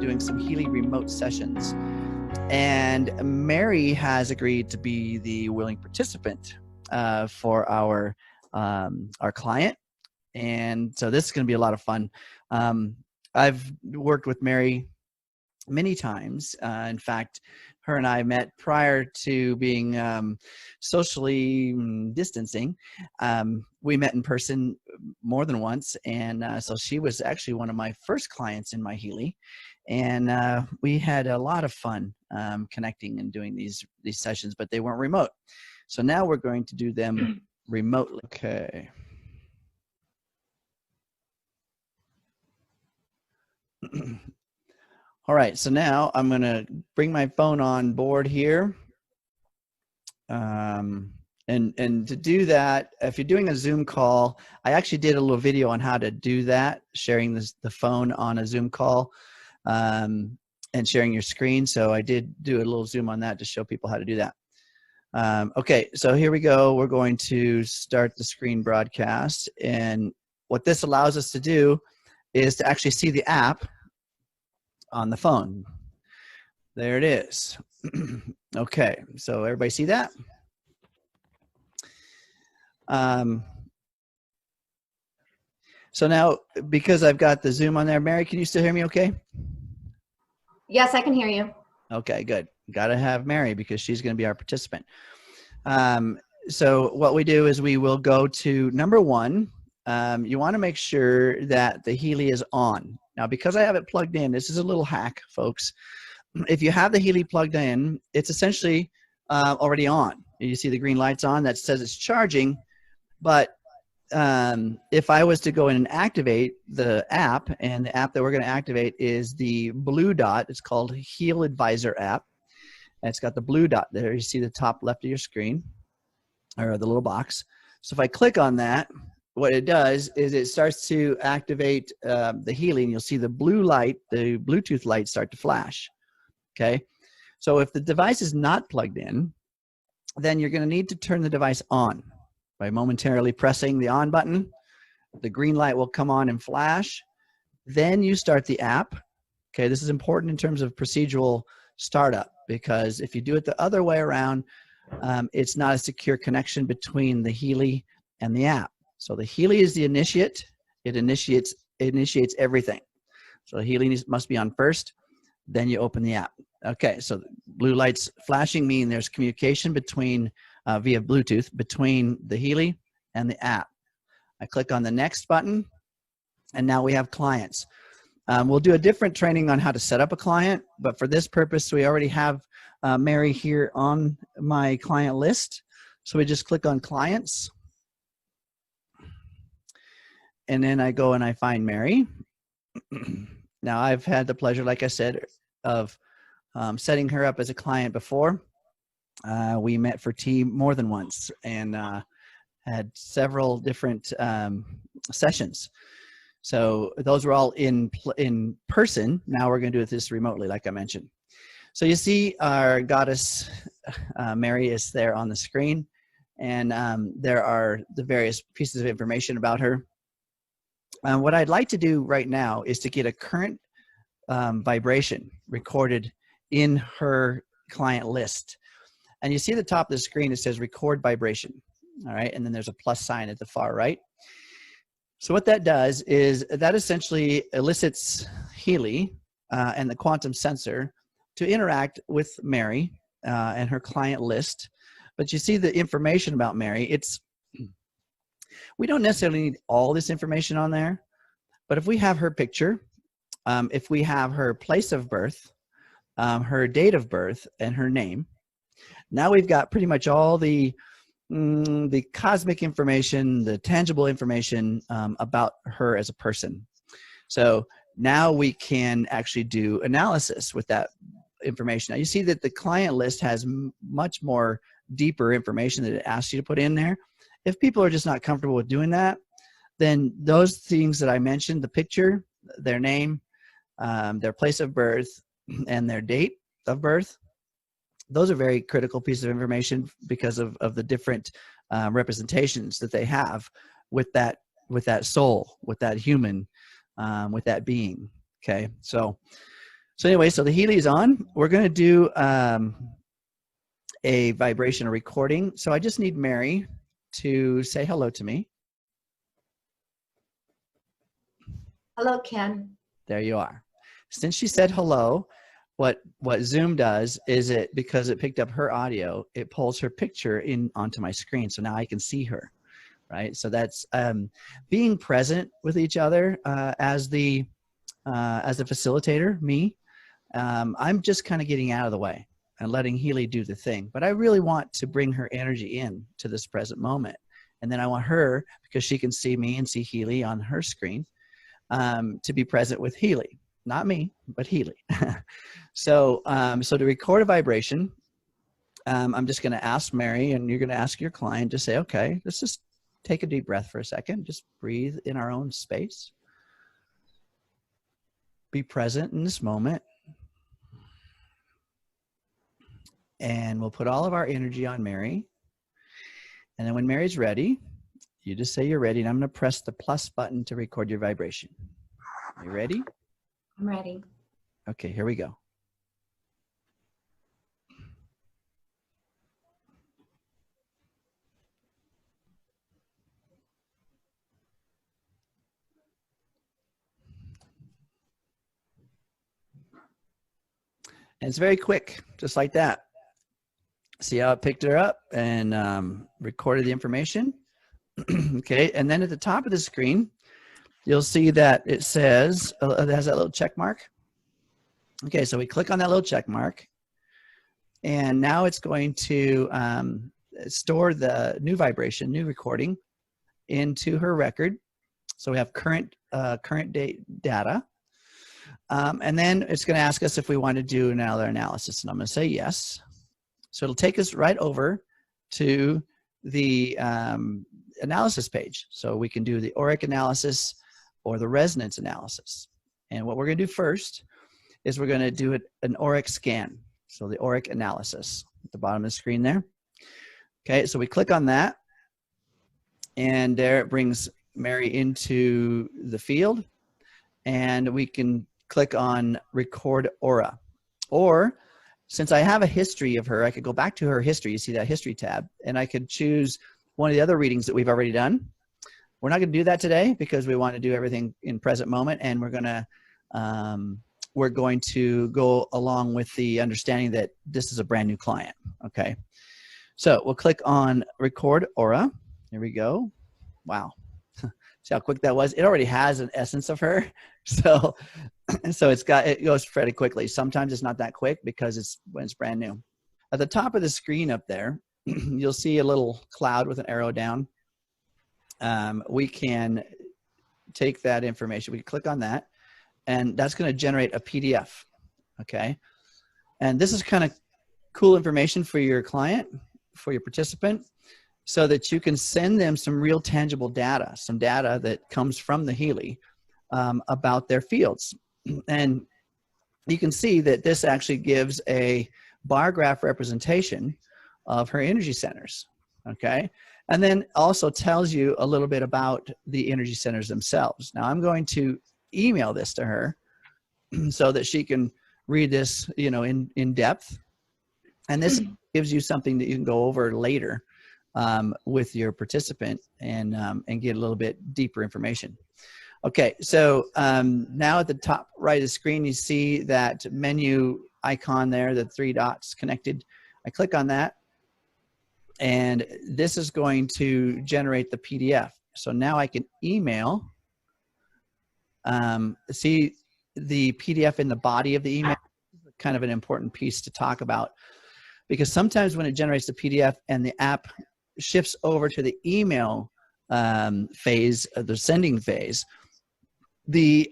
doing some Healy remote sessions. And Mary has agreed to be the willing participant for our client. And so this is going to be a lot of fun. I've worked with Mary many times. In fact, her and I met prior to being socially distancing. We met in person more than once, and so she was actually one of my first clients in my Healy, and we had a lot of fun connecting and doing these sessions, but they weren't remote. So now we're going to do them remotely. Okay. All right, so now I'm going to bring my phone on board here. And to do that, if you're doing a Zoom call, I actually did a little video on how to do that, sharing the phone on a Zoom call and sharing your screen. So I did do a little Zoom on that to show people how to do that. Okay, so here we go. We're going to start the screen broadcast. And what this allows us to do is to actually see the app on the phone. There it is. Okay, so everybody see that? So now, because I've got the Zoom on there, Mary, can you still hear me okay? Yes, I can hear you. Okay, good. Got to have Mary because she's going to be our participant. So what we do is we will go to number 1. You want to make sure that the Healy is on. Now, because I have it plugged in, this is a little hack, folks. If you have the Healy plugged in, it's essentially already on. You see the green lights on that says it's charging, but if I was to go in and activate the app, and the app that we're going to activate is the blue dot. It's called Heal Advisor app. And it's got the blue dot there. You see the top left of your screen, or the little box. So if I click on that, what it does is it starts to activate the Healy, and you'll see the blue light, the Bluetooth light start to flash. Okay. So if the device is not plugged in, then you're going to need to turn the device on by momentarily pressing the on button. The green light will come on and flash. Then you start the app. Okay. This is important in terms of procedural startup, because if you do it the other way around, it's not a secure connection between the Healy and the app. So the Healy is the initiate. It initiates everything. So the Healy must be on first. Then you open the app. Okay, so blue lights flashing mean there's communication between via Bluetooth between the Healy and the app. I click on the next button, and now we have clients. We'll do a different training on how to set up a client, but for this purpose, we already have Mary here on my client list. So we just click on clients, and then I go and I find Mary. Now, I've had the pleasure, like I said, of setting her up as a client before. We met for tea more than once and had several different sessions. So those were all in person. Now we're going to do this remotely, like I mentioned. So you see our goddess Mary is there on the screen, and there are the various pieces of information about her. What I'd like to do right now is to get a current vibration recorded in her client list. And you see at the top of the screen, it says record vibration. All right. And then there's a plus sign at the far right. So what that does is that essentially elicits Healy and the quantum sensor to interact with Mary and her client list. But you see the information about Mary. We don't necessarily need all this information on there, but if we have her picture, if we have her place of birth, her date of birth, and her name, now we've got pretty much all the cosmic information, the tangible information about her as a person. So now we can actually do analysis with that information. Now you see that the client list has much more deeper information that it asks you to put in there. If people are just not comfortable with doing that, then those things that I mentioned, the picture, their name, their place of birth, and their date of birth, those are very critical pieces of information because of the different representations that they have with that soul, with that human, with that being. Okay, so So anyway, so the Healy is on. We're going to do a vibration recording. So I just need Mary to say hello to me. Hello, Ken. There you are. Since she said hello, what Zoom does is because it picked up her audio, it pulls her picture in onto my screen. So now I can see her, right? So that's being present with each other as the facilitator, me. I'm just kind of getting out of the way and letting Healy do the thing. But I really want to bring her energy in to this present moment. And then I want her, because she can see me and see Healy on her screen, to be present with Healy. Not me, but Healy. So to record a vibration, I'm just going to ask Mary, and you're going to ask your client to say, okay, let's just take a deep breath for a second. Just breathe in our own space. Be present in this moment. And we'll put all of our energy on Mary. And then when Mary's ready, you just say you're ready, and I'm going to press the plus button to record your vibration. Are you ready? I'm ready. Okay, here we go. And it's very quick, just like that. See how it picked her up and recorded the information? Okay, and then at the top of the screen, you'll see that it says, it has that little check mark. Okay, so we click on that little check mark, and now it's going to store the new vibration, new recording, into her record. So we have current date data. And then it's going to ask us if we want to do another analysis, and I'm going to say yes. So it'll take us right over to the analysis page. So we can do the Auric analysis or the resonance analysis. And what we're going to do first is we're going to do an Auric scan. So the Auric analysis at the bottom of the screen there. Okay, so we click on that, and there it brings Mary into the field, and we can click on record aura. Or since I have a history of her, I could go back to her history. You see that history tab, and I could choose one of the other readings that we've already done. We're not going to do that today because we want to do everything in present moment, and we're going to go along with the understanding that this is a brand new client. Okay, so we'll click on record aura. Here we go. Wow. See how quick that was? It already has an essence of her. So it goes pretty quickly. Sometimes it's not that quick because when it's brand new. At the top of the screen up there, you'll see a little cloud with an arrow down. We can take that information. We can click on that, and that's going to generate a PDF. Okay. And this is kind of cool information for your client, for your participant, so that you can send them some real tangible data, some data that comes from the Healy about their fields. And you can see that this actually gives a bar graph representation of her energy centers, okay? And then also tells you a little bit about the energy centers themselves. Now I'm going to email this to her so that she can read this, in depth. And this gives you something that you can go over later with your participant and get a little bit deeper information. Okay, so now at the top right of the screen, you see that menu icon there, the 3 dots connected. I click on that, and this is going to generate the PDF. So now I can email, see the PDF in the body of the email, kind of an important piece to talk about, because sometimes when it generates the PDF and the app shifts over to the email phase, the sending phase, the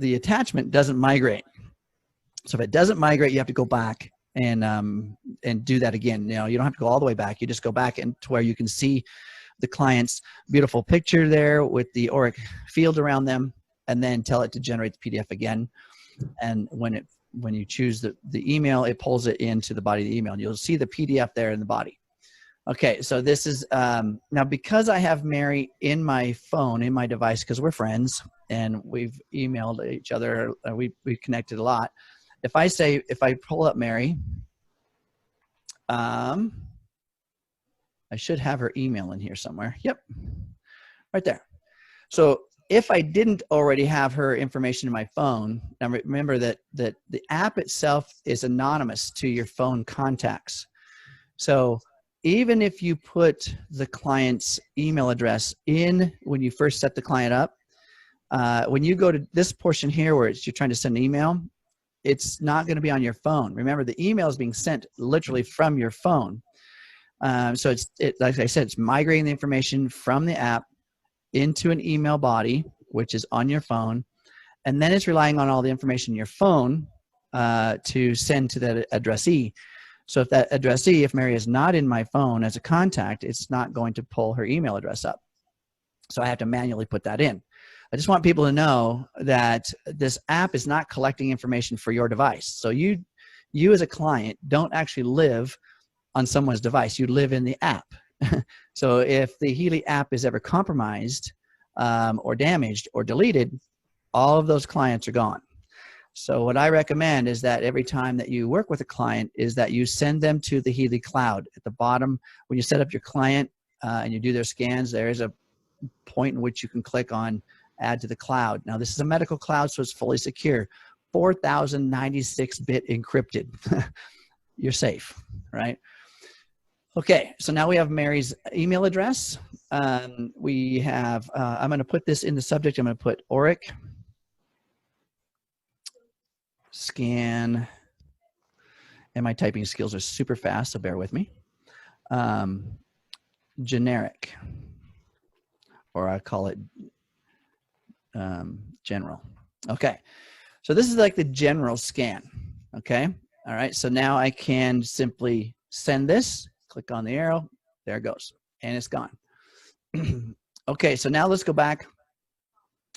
attachment doesn't migrate. So if it doesn't migrate, you have to go back and do that again. You don't have to go all the way back. You just go back to where you can see the client's beautiful picture there with the Auric field around them, and then tell it to generate the PDF again. And when you choose the email, it pulls it into the body of the email, and you'll see the PDF there in the body. Okay, so this is now because I have Mary in my phone, in my device, because we're friends and we've emailed each other, we connected a lot. If I pull up Mary, I should have her email in here somewhere. Yep, right there. So if I didn't already have her information in my phone, now remember that the app itself is anonymous to your phone contacts. So even if you put the client's email address in when you first set the client up, when you go to this portion here where you're trying to send an email, it's not going to be on your phone. Remember, the email is being sent literally from your phone. So like I said, it's migrating the information from the app into an email body, which is on your phone, and then it's relying on all the information in your phone to send to that addressee. So if that addressee, if Mary is not in my phone as a contact, it's not going to pull her email address up. So I have to manually put that in. I just want people to know that this app is not collecting information for your device. So you as a client don't actually live on someone's device. You live in the app. So if the Healy app is ever compromised or damaged or deleted, all of those clients are gone. So what I recommend is that every time that you work with a client is that you send them to the Healy cloud. At the bottom, when you set up your client and you do their scans, there is a point in which you can click on add to the cloud. Now this is a medical cloud, so it's fully secure. 4096-bit encrypted. You're safe, right? Okay, so now we have Mary's email address. We have, I'm going to put this in the subject. I'm going to put Auric scan, and my typing skills are super fast, so bear with me. Generic, or I call it general. Okay, so this is like the general scan. Okay, all right, so now I can simply send this, click on the arrow, there it goes, and it's gone. Okay, so now let's go back.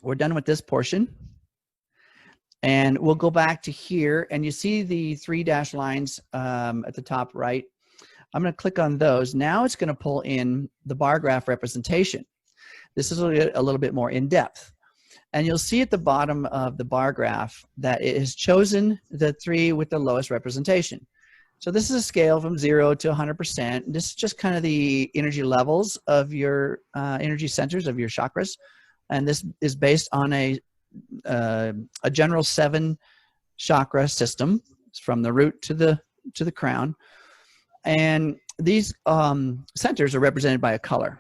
We're done with this portion. And we'll go back to here, and you see the 3 dashed lines at the top right. I'm going to click on those. Now it's going to pull in the bar graph representation. This is a little bit more in depth. And you'll see at the bottom of the bar graph that it has chosen the 3 with the lowest representation. So this is a scale from 0 to 100%. This is just kind of the energy levels of your energy centers of your chakras. And this is based on a general 7 chakra system from the root to the crown, and these centers are represented by a color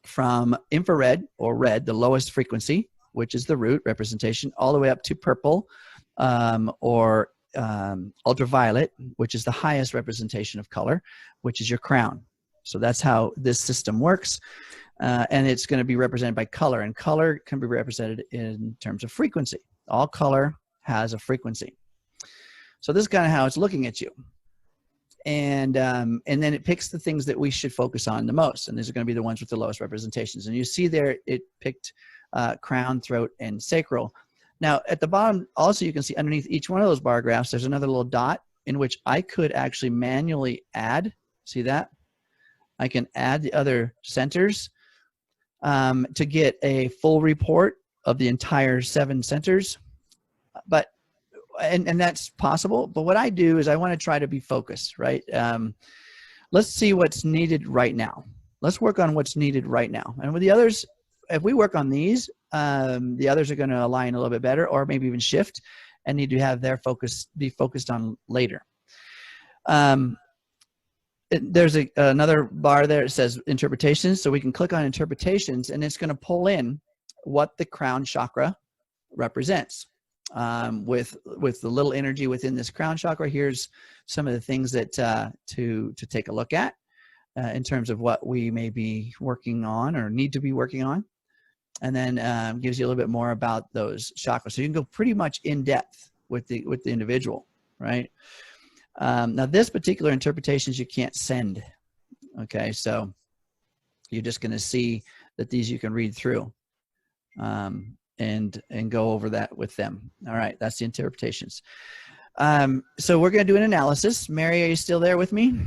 from infrared or red, the lowest frequency, which is the root representation, all the way up to purple or ultraviolet, which is the highest representation of color, which is your crown. So that's how this system works. And it's going to be represented by color, and color can be represented in terms of frequency. All color has a frequency. So this is kind of how it's looking at you. And then it picks the things that we should focus on the most, and these are going to be the ones with the lowest representations. And you see there it picked crown, throat, and sacral. Now at the bottom also you can see underneath each one of those bar graphs there's another little dot in which I could actually manually add. See that? I can add the other centers to get a full report of the entire 7 centers. But and that's possible, but what I do is I want to try to be focused, right? Let's see what's needed right now. Let's work on what's needed right now. And with the others, if we work on these, the others are going to align a little bit better, or maybe even shift and need to have their focus be focused on later. There's another bar there that says interpretations, so we can click on interpretations, and it's going to pull in what the crown chakra represents. With the little energy within this crown chakra, here's some of the things that to take a look at in terms of what we may be working on or need to be working on, and then gives you a little bit more about those chakras. So you can go pretty much in depth with the individual, right? Now this particular interpretations you can't send. Okay, so you're just going to see that these you can read through. And go over that with them. All right, that's the interpretations. So we're going to do an analysis. Mary, are you still there with me?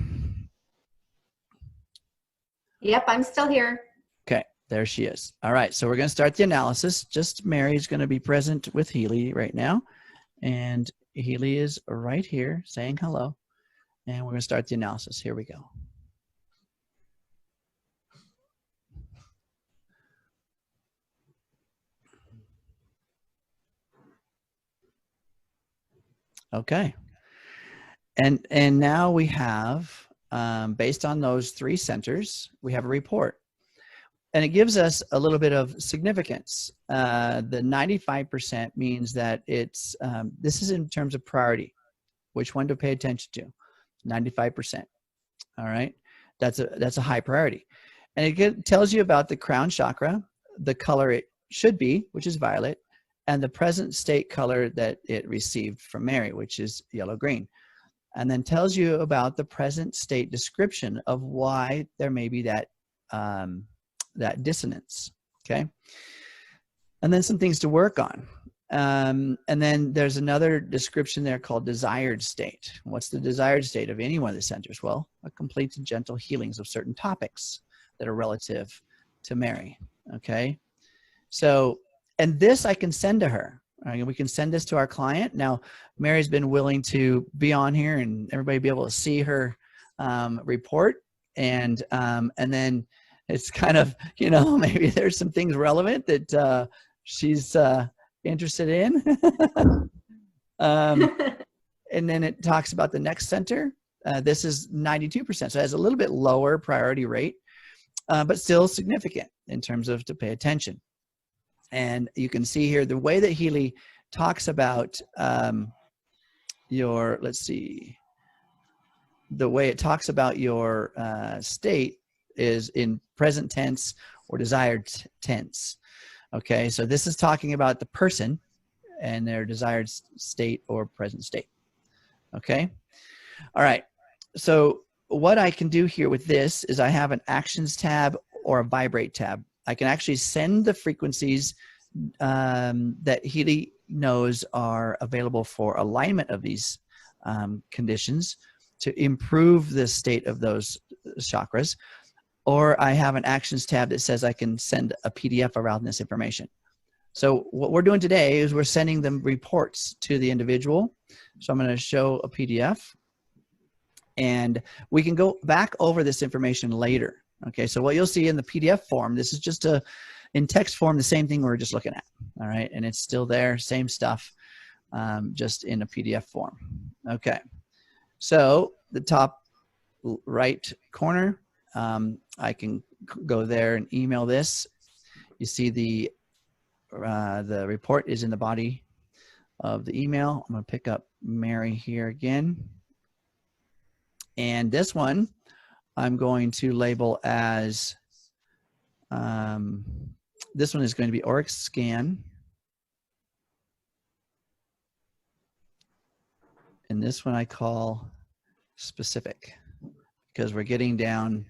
Yep, I'm still here. Okay, there she is. All right, so we're going to start the analysis. Just Mary's going to be present with Healy right now. And Healy is right here saying hello. And we're going to start the analysis. Here we go. Okay. And now we have, based on those three centers, we have a report. And it gives us a little bit of significance. The 95% means that it's, this is in terms of priority, which one to pay attention to, 95%. All right, that's a high priority. And it tells you about the crown chakra, the color it should be, which is violet, and the present state color that it received from Mary, which is yellow-green. And then tells you about the present state description of why there may be that that dissonance, okay? And then some things to work on. And then there's another description there called desired state. What's the desired state of any one of the centers? Well, a complete and gentle healings of certain topics that are relative to Mary, okay? So, and this I can send to her. Right? We can send this to our client. Now, Mary's been willing to be on here and everybody be able to see her report. And then it's kind of, you know, maybe there's some things relevant that she's interested in. And then it talks about the next center. This is 92%. So it has a little bit lower priority rate, but still significant in terms of to pay attention. And you can see here the way that Healy talks about your, let's see, the way it talks about your state is in present tense or desired tense. Okay, so this is talking about the person and their desired state or present state. Okay, all right. So what I can do here with this is I have an actions tab or a vibrate tab. I can actually send the frequencies that Healy knows are available for alignment of these conditions to improve the state of those chakras. Or I have an actions tab that says I can send a PDF around this information. So what we're doing today is we're sending them reports to the individual. So I'm going to show a PDF. And we can go back over this information later. Okay, so what you'll see in the PDF form, this is just in text form, the same thing we were just looking at. All right, and it's still there, same stuff, just in a PDF form. Okay, so the top right corner, I can go there and email this. You see the report is in the body of the email. I'm going to pick up Mary here again. And this one I'm going to label as, this one is going to be Auric scan. And this one I call specific because we're getting down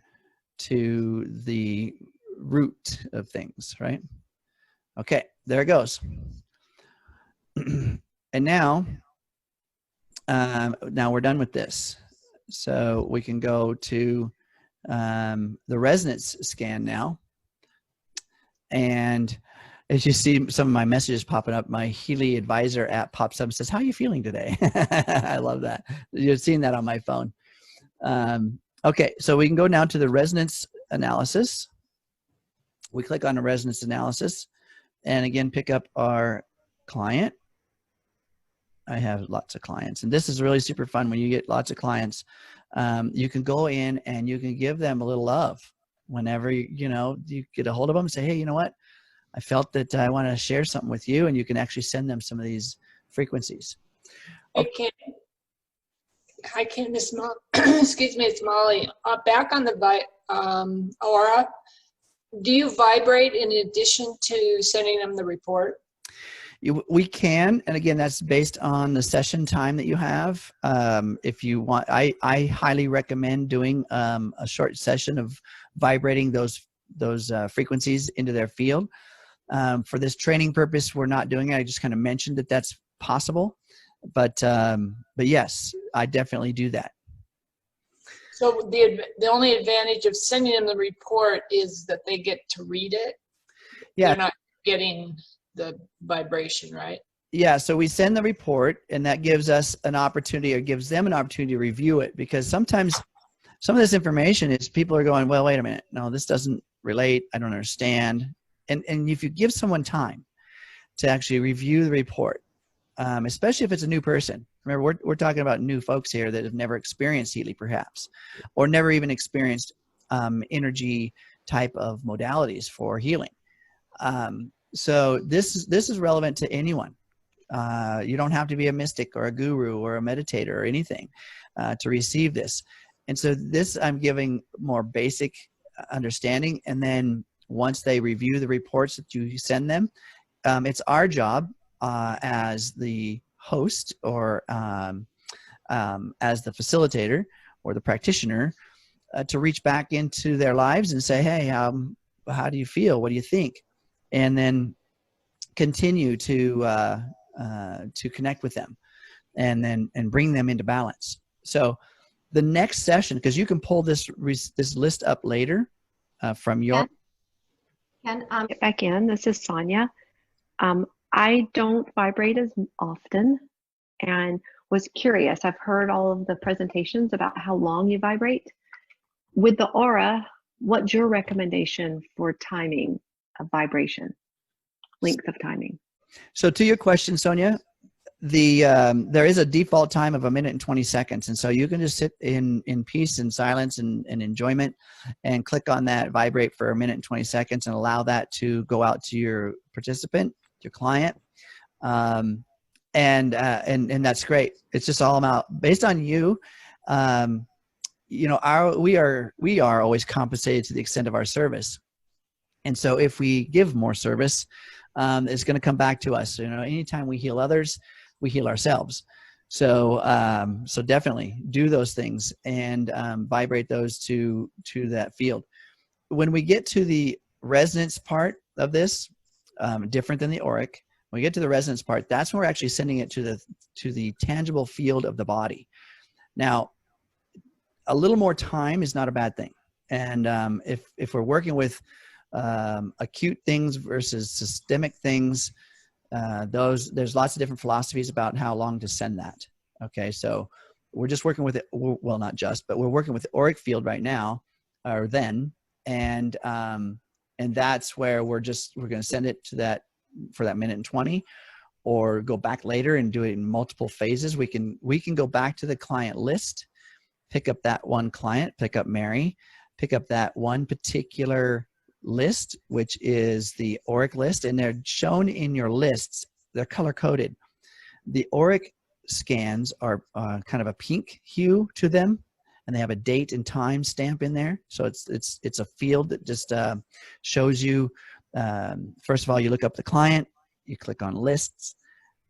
to the root of things, right? Okay, there it goes. And now we're done with this. So we can go to the resonance scan now. And as you see some of my messages popping up, my Healy Advisor app pops up and says, how are you feeling today? I love that. You've seen that on my phone. Okay, so we can go now to the resonance analysis. We click on the resonance analysis and again, pick up our client. I have lots of clients and this is really super fun when you get lots of clients. You can go in and you can give them a little love whenever you get a hold of them and say, hey, you know what? I felt that I want to share something with you, and you can actually send them some of these frequencies. Okay. Hi, Ken. This is excuse me, it's Molly. Back on the aura, do you vibrate in addition to sending them the report? We can, and again, that's based on the session time that you have. If you want, I highly recommend doing a short session of vibrating those frequencies into their field. For this training purpose, we're not doing it. I just kind of mentioned that that's possible, but yes, I definitely do that. So the only advantage of sending them the report is that they get to read it. Yeah. They're not getting the vibration, right? Yeah, so we send the report, and that gives us an opportunity, or gives them an opportunity to review it, because sometimes some of this information is people are going, well, wait a minute, no, this doesn't relate, I don't understand. And if you give someone time to actually review the report, especially if it's a new person. Remember, we're talking about new folks here that have never experienced Healy, perhaps, or never even experienced energy type of modalities for healing. So this is relevant to anyone. You don't have to be a mystic or a guru or a meditator or anything to receive this. And so this, I'm giving more basic understanding. And then once they review the reports that you send them, it's our job as the host, or as the facilitator or the practitioner, to reach back into their lives and say, hey, how do you feel? What do you think? And then continue to connect with them, and bring them into balance. So the next session, because you can pull this list up later from your. Ken, Get back in. This is Sonia. I don't vibrate as often, and was curious. I've heard all of the presentations about how long you vibrate. With the aura, what's your recommendation for timing of vibration, length of timing? So to your question, Sonia, there is a default time of 1 minute and 20 seconds. And so you can just sit in peace and silence and enjoyment, and click on that vibrate for 1 minute and 20 seconds and allow that to go out to your participant, your client. And that's great. It's just all about, based on you, you know, we are always compensated to the extent of our service. And so if we give more service, it's going to come back to us. You know, anytime we heal others, we heal ourselves. So, so definitely do those things and vibrate those to that field. When we get to the resonance part of this, different than the auric, when we get to the resonance part, that's when we're actually sending it to the tangible field of the body. Now, a little more time is not a bad thing. And if we're working with acute things versus systemic things, there's lots of different philosophies about how long to send that. Okay, so we're just working with it. Well, not just, but we're working with the auric field right now, or then, and that's where we're going to send it to that for that 1 minute and 20, or go back later and do it in multiple phases. We can go back to the client list, pick up that one client, pick up Mary, pick up that one particular list, which is the auric list, and they're shown in your lists. They're color coded. The auric scans are kind of a pink hue to them, and they have a date and time stamp in there. So it's a field that just shows you. First of all, you look up the client, you click on lists,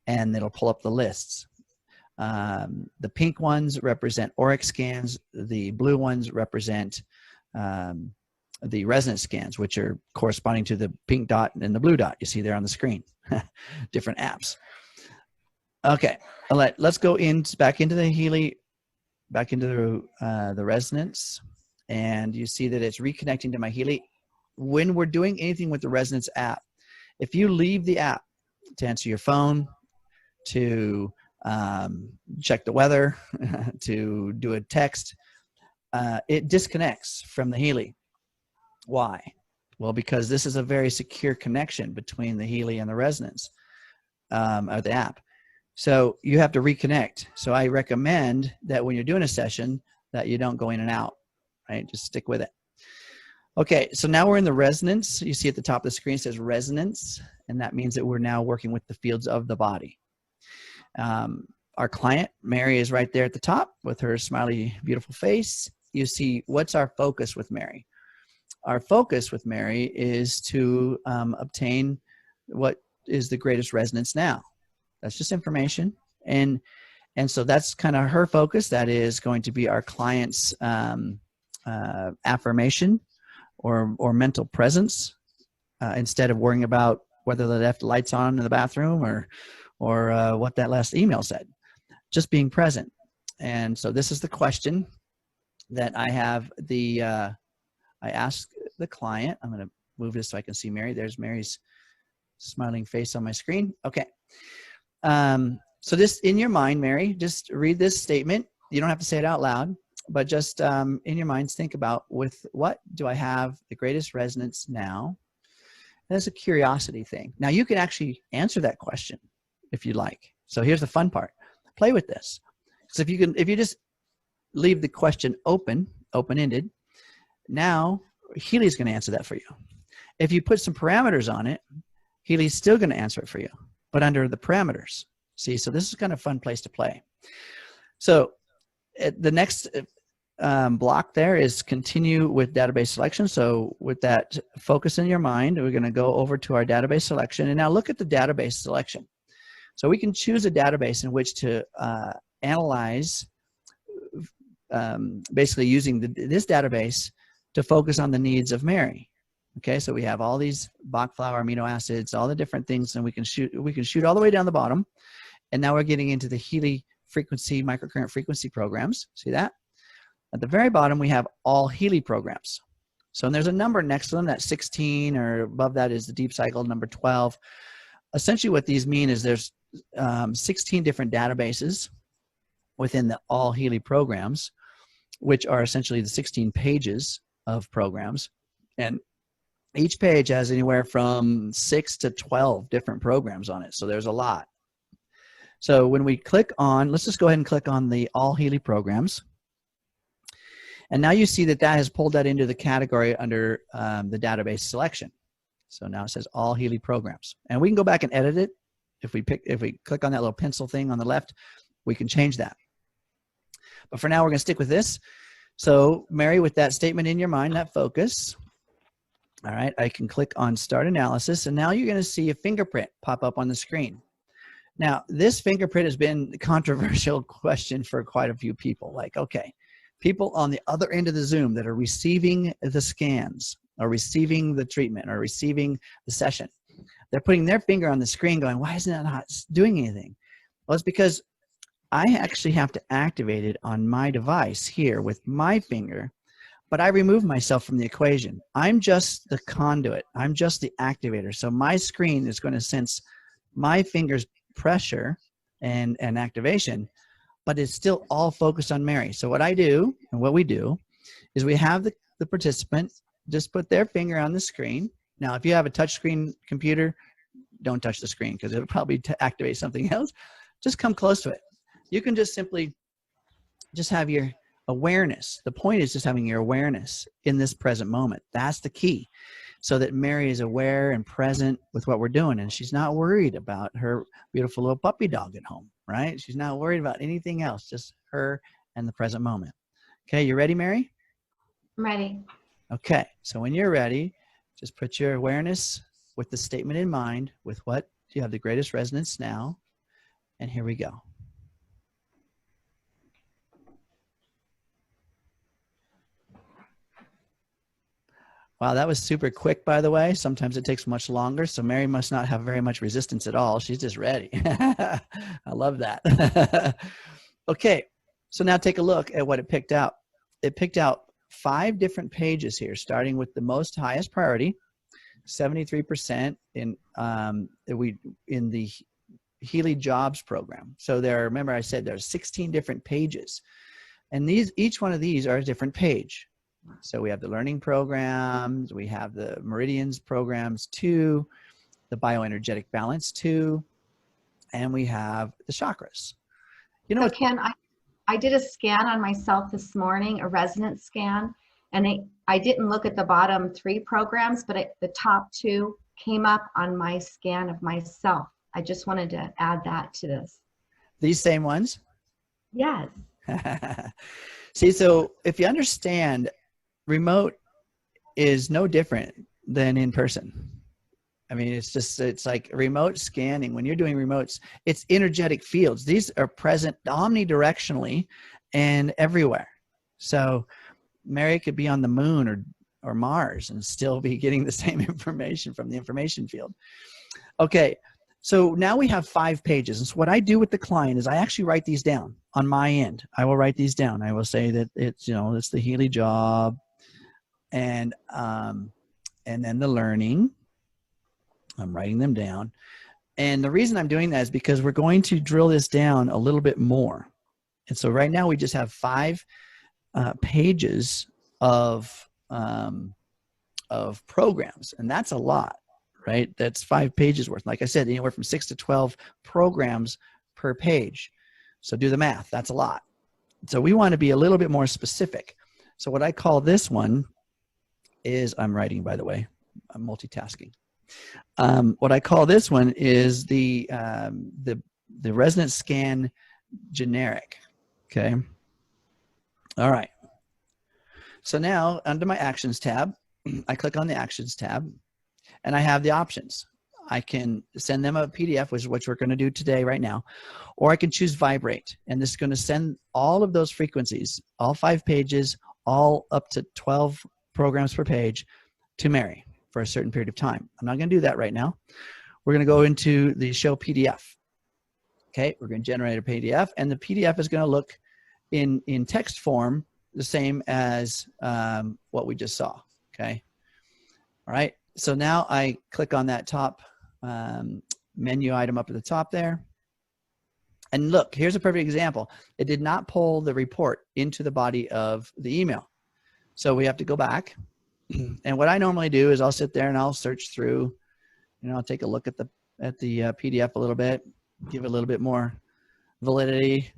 and it'll pull up the lists. The pink ones represent auric scans. The blue ones represent the resonance scans, which are corresponding to the pink dot and the blue dot you see there on the screen. Different apps. Okay, let's go back into the Healy, back into the resonance, and you see that it's reconnecting to my Healy. When we're doing anything with the resonance app, if you leave the app to answer your phone, to check the weather, to do a text, it disconnects from the Healy. Why? Well, because this is a very secure connection between the Healy and the resonance, or the app. So you have to reconnect. So I recommend that when you're doing a session that you don't go in and out, right? Just stick with it. Okay, so now we're in the resonance. You see at the top of the screen it says resonance, and that means that we're now working with the fields of the body. Our client, Mary, is right there at the top with her smiley, beautiful face. You see, what's our focus with Mary? Our focus with Mary is to obtain what is the greatest resonance now. That's just information. And so that's kind of her focus. That is going to be our client's affirmation or mental presence, instead of worrying about whether they left lights on in the bathroom or what that last email said. Just being present. And so this is the question. that I have the, I ask the client, I'm going to move this so I can see Mary. There's Mary's smiling face on my screen. Okay. So this in your mind, Mary, just read this statement. You don't have to say it out loud, but just in your minds, think about with what do I have the greatest resonance now? That's a curiosity thing. Now you can actually answer that question if you like. So here's the fun part. Play with this. So if you just leave the question open-ended, now Healy's going to answer that for you. If you put some parameters on it, Healy's still going to answer it for you, but under the parameters. See, so this is kind of a fun place to play. So the next block there is continue with database selection. So with that focus in your mind, we're going to go over to our database selection. And now look at the database selection. So we can choose a database in which to analyze, basically using this database to focus on the needs of Mary. Okay, so we have all these Bach flower amino acids, all the different things, and we can shoot all the way down the bottom. And now we're getting into the Healy frequency, microcurrent frequency programs. See that? At the very bottom, we have all Healy programs. So and there's a number next to them, that's 16, or above that is the deep cycle, number 12. Essentially what these mean is there's 16 different databases within the all Healy programs, which are essentially the 16 pages of programs. And each page has anywhere from 6 to 12 different programs on it. So there's a lot. So when we click on, let's just go ahead and click on the all Healy programs. And now you see that that has pulled that into the category under the database selection. So now it says all Healy programs. And we can go back and edit it. If we click on that little pencil thing on the left, we can change that. But for now, we're going to stick with this. So Mary, with that statement in your mind, that focus, all right, I can click on Start Analysis, and now you're going to see a fingerprint pop up on the screen. Now, this fingerprint has been a controversial question for quite a few people. Like, okay, people on the other end of the Zoom that are receiving the scans or receiving the treatment or receiving the session, they're putting their finger on the screen going, why isn't that not doing anything? Well, it's because I actually have to activate it on my device here with my finger, but I remove myself from the equation. I'm just the conduit. I'm just the activator. So my screen is going to sense my finger's pressure and activation, but it's still all focused on Mary. So what I do and what we do is we have the participant just put their finger on the screen. Now, if you have a touchscreen computer, don't touch the screen because it'll probably activate something else. Just come close to it. You can just simply just have your awareness. The point is just having your awareness in this present moment. That's the key. So that Mary is aware and present with what we're doing. And she's not worried about her beautiful little puppy dog at home, right? She's not worried about anything else, just her and the present moment. Okay, you ready, Mary? I'm ready. Okay, so when you're ready, just put your awareness with the statement in mind with what do you have the greatest resonance now. And here we go. Wow, that was super quick, by the way. Sometimes it takes much longer, so Mary must not have very much resistance at all. She's just ready. I love that. Okay, so now take a look at what it picked out. It picked out 5 different pages here, starting with the most highest priority, 73% in the Healy Jobs program. So there, remember I said there's 16 different pages, and each one of these are a different page. So we have the learning programs, we have the meridians programs 2, the bioenergetic balance 2, and we have the chakras. You know So what? Ken, I did a scan on myself this morning, a resonance scan, and I didn't look at the bottom 3 programs, but the top 2 came up on my scan of myself. I just wanted to add that to this. These same ones? Yes. See, so if you understand, remote is no different than in person. I mean, it's like remote scanning. When you're doing remotes, it's energetic fields. These are present omnidirectionally and everywhere. So Mary could be on the moon or Mars and still be getting the same information from the information field. Okay, So now we have 5 pages. And so what I do with the client is I actually write these down on my end. I will write these down. I will say that it's, you know, it's the Healy job, and then the learning. I'm writing them down. And the reason I'm doing that is because we're going to drill this down a little bit more. And so right now we just have 5 pages of programs, and that's a lot, right? That's 5 pages worth. Like I said, anywhere from 6 to 12 programs per page. So do the math. That's a lot. So we want to be a little bit more specific. So what I call this one is, I'm writing, by the way, I'm multitasking. What I call this one is the resonance scan generic. Okay. All right. So now under my actions tab, I click on the actions tab, and I have the options. I can send them a PDF, which we're going to do today right now, or I can choose vibrate, and this is going to send all of those frequencies, all 5 pages, all up to 12 programs per page, to Mary for a certain period of time. I'm not going to do that right now. We're going to go into the show PDF. Okay, we're going to generate a PDF, and the PDF is going to look in text form the same as what we just saw. Okay. All right. So now I click on that top menu item up at the top there. And look, here's a perfect example. It did not pull the report into the body of the email. So we have to go back. And what I normally do is I'll sit there and I'll search through, you know, I'll take a look at the PDF a little bit, give it a little bit more validity,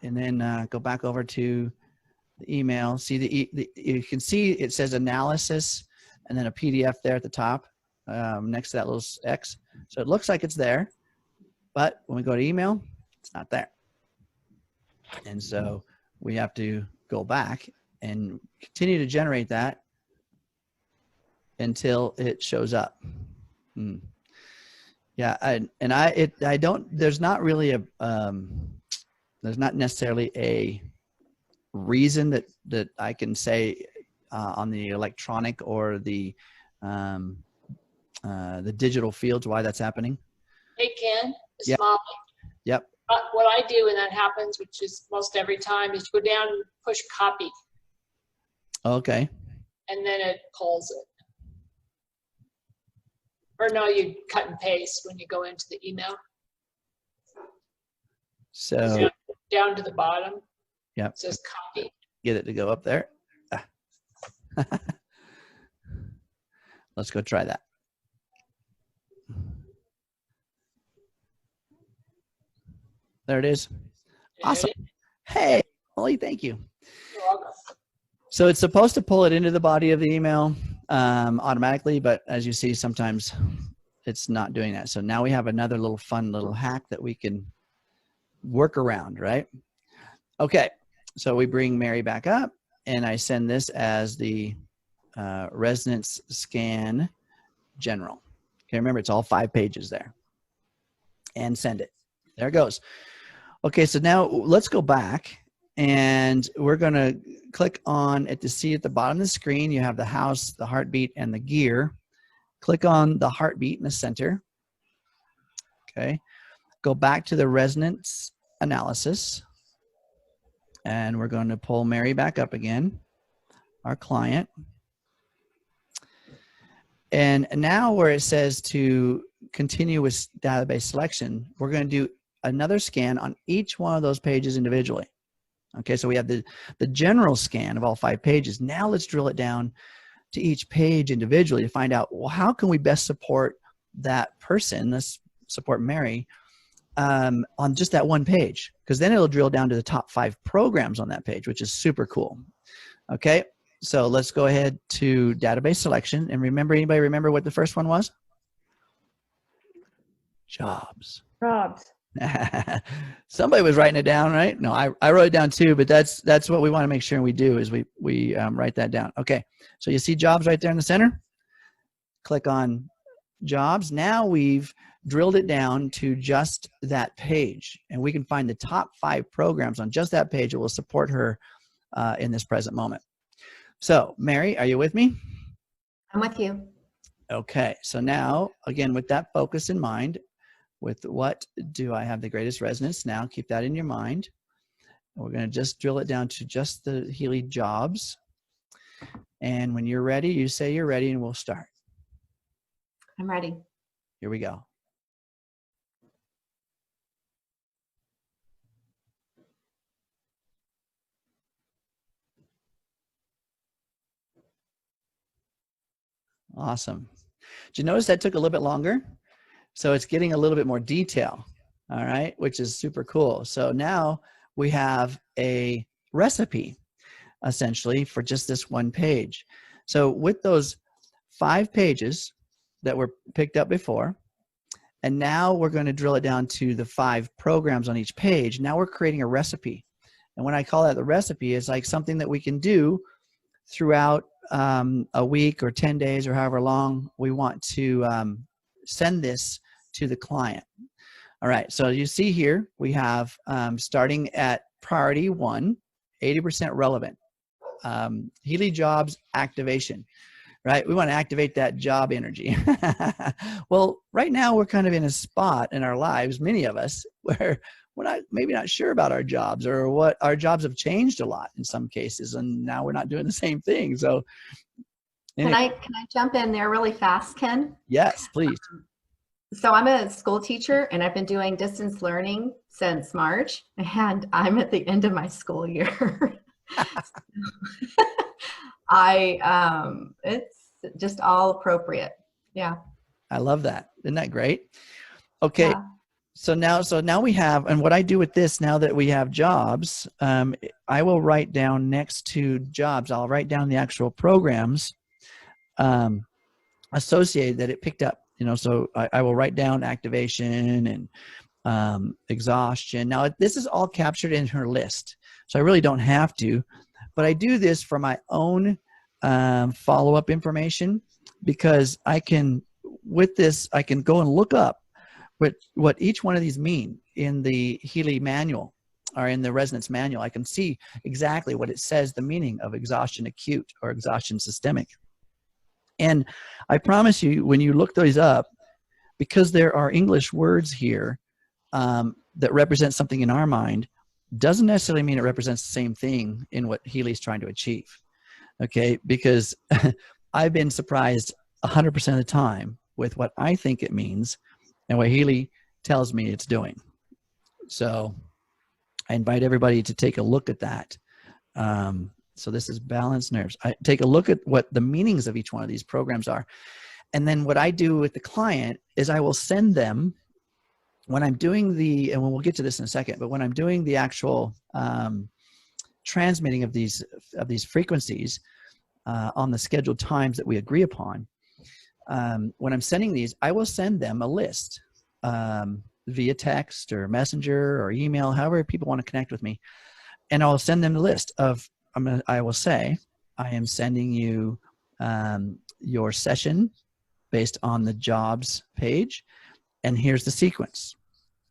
and then go back over to the email. See you can see it says analysis and then a PDF there at the top next to that little X. So it looks like it's there, but when we go to email, it's not there. And so we have to go back and continue to generate that until it shows up. Yeah, I don't, there's not really a, there's not necessarily a reason that I can say on the electronic or the digital fields why that's happening. Hey, Ken, it's Yep. Molly. Yep. What I do when that happens, which is most every time, is go down and push copy, Okay. and then it pulls it. Or no, you cut and paste when you go into the email. So Down to the bottom. Yep. It says copy. Get it to go up there. Let's go try that. There it is. Awesome. Hey, Molly, thank you. You're welcome. So it's supposed to pull it into the body of the email automatically, but as you see, sometimes it's not doing that. So now we have another little fun little hack that we can work around, right? Okay, so we bring Mary back up, and I send this as the resonance scan general. Okay, remember it's all 5 pages there. And send it. There it goes. Okay, so now let's go back, and we're going to click on it to see at the bottom of the screen. You have the house, the heartbeat, and the gear. Click on the heartbeat in the center. Okay, go back to the resonance analysis, and we're going to pull Mary back up again, our client. And now where it says to continue with database selection, we're going to do another scan on each one of those pages individually. Okay, so we have the general scan of all 5 pages. Now let's drill it down to each page individually to find out, well, how can we best support that person, let's support Mary, on just that one page? Because then it'll drill down to the top 5 programs on that page, which is super cool. Okay, so let's go ahead to database selection. And remember, anybody remember what the first one was? Jobs. Jobs. Somebody was writing it down, right? No, I wrote it down too, but that's what we want to make sure we do is we write that down. Okay, so you see jobs right there in the center. Click on jobs. Now we've drilled it down to just that page, and we can find the top 5 programs on just that page that will support her in this present moment. So Mary, are you with me? I'm with you. Okay, so now, again, with that focus in mind, with what do I have the greatest resonance? Now, keep that in your mind. We're going to just drill it down to just the Healy jobs. And when you're ready, you say you're ready and we'll start. I'm ready. Here we go. Awesome. Did you notice that took a little bit longer? So it's getting a little bit more detail, all right, which is super cool. So now we have a recipe, essentially, for just this one page. So with those 5 pages that were picked up before, and now we're going to drill it down to the 5 programs on each page. Now we're creating a recipe. And when I call that the recipe, it's like something that we can do throughout a week or 10 days or however long we want to send this to the client. All right, so you see here we have starting at priority 1, 80% relevant. Healy jobs activation, right? We want to activate that job energy. Well, right now we're kind of in a spot in our lives, many of us, where we're maybe not sure about our jobs, or what our jobs have changed a lot in some cases, and now we're not doing the same thing. So Can I jump in there really fast, Ken? Yes, please. So I'm a school teacher and I've been doing distance learning since March, and I'm at the end of my school year. It's just all appropriate. Yeah. I love that. Isn't that great? Okay. Yeah. So now we have, and what I do with this, now that we have jobs, I will write down next to jobs, I'll write down the actual programs associated that it picked up, you know, so I will write down activation and exhaustion. Now this is all captured in her list, so I really don't have to, but I do this for my own follow-up information, because I can, with this, I can go and look up what each one of these mean in the Healy manual or in the resonance manual. I can see exactly what it says, the meaning of exhaustion acute or exhaustion systemic. And I promise you, when you look those up, because there are English words here that represent something in our mind, doesn't necessarily mean it represents the same thing in what Healy's trying to achieve. Okay, because I've been surprised 100% of the time with what I think it means and what Healy tells me it's doing. So I invite everybody to take a look at that. So this is balanced nerves. I take a look at what the meanings of each one of these programs are. And then what I do with the client is I will send them, when I'm doing the, and we'll get to this in a second, but when I'm doing the actual transmitting of these frequencies on the scheduled times that we agree upon, when I'm sending these, I will send them a list via text or messenger or email, however people want to connect with me. And I'll send them the list of, I will say, I am sending you your session based on the jobs page. And here's the sequence,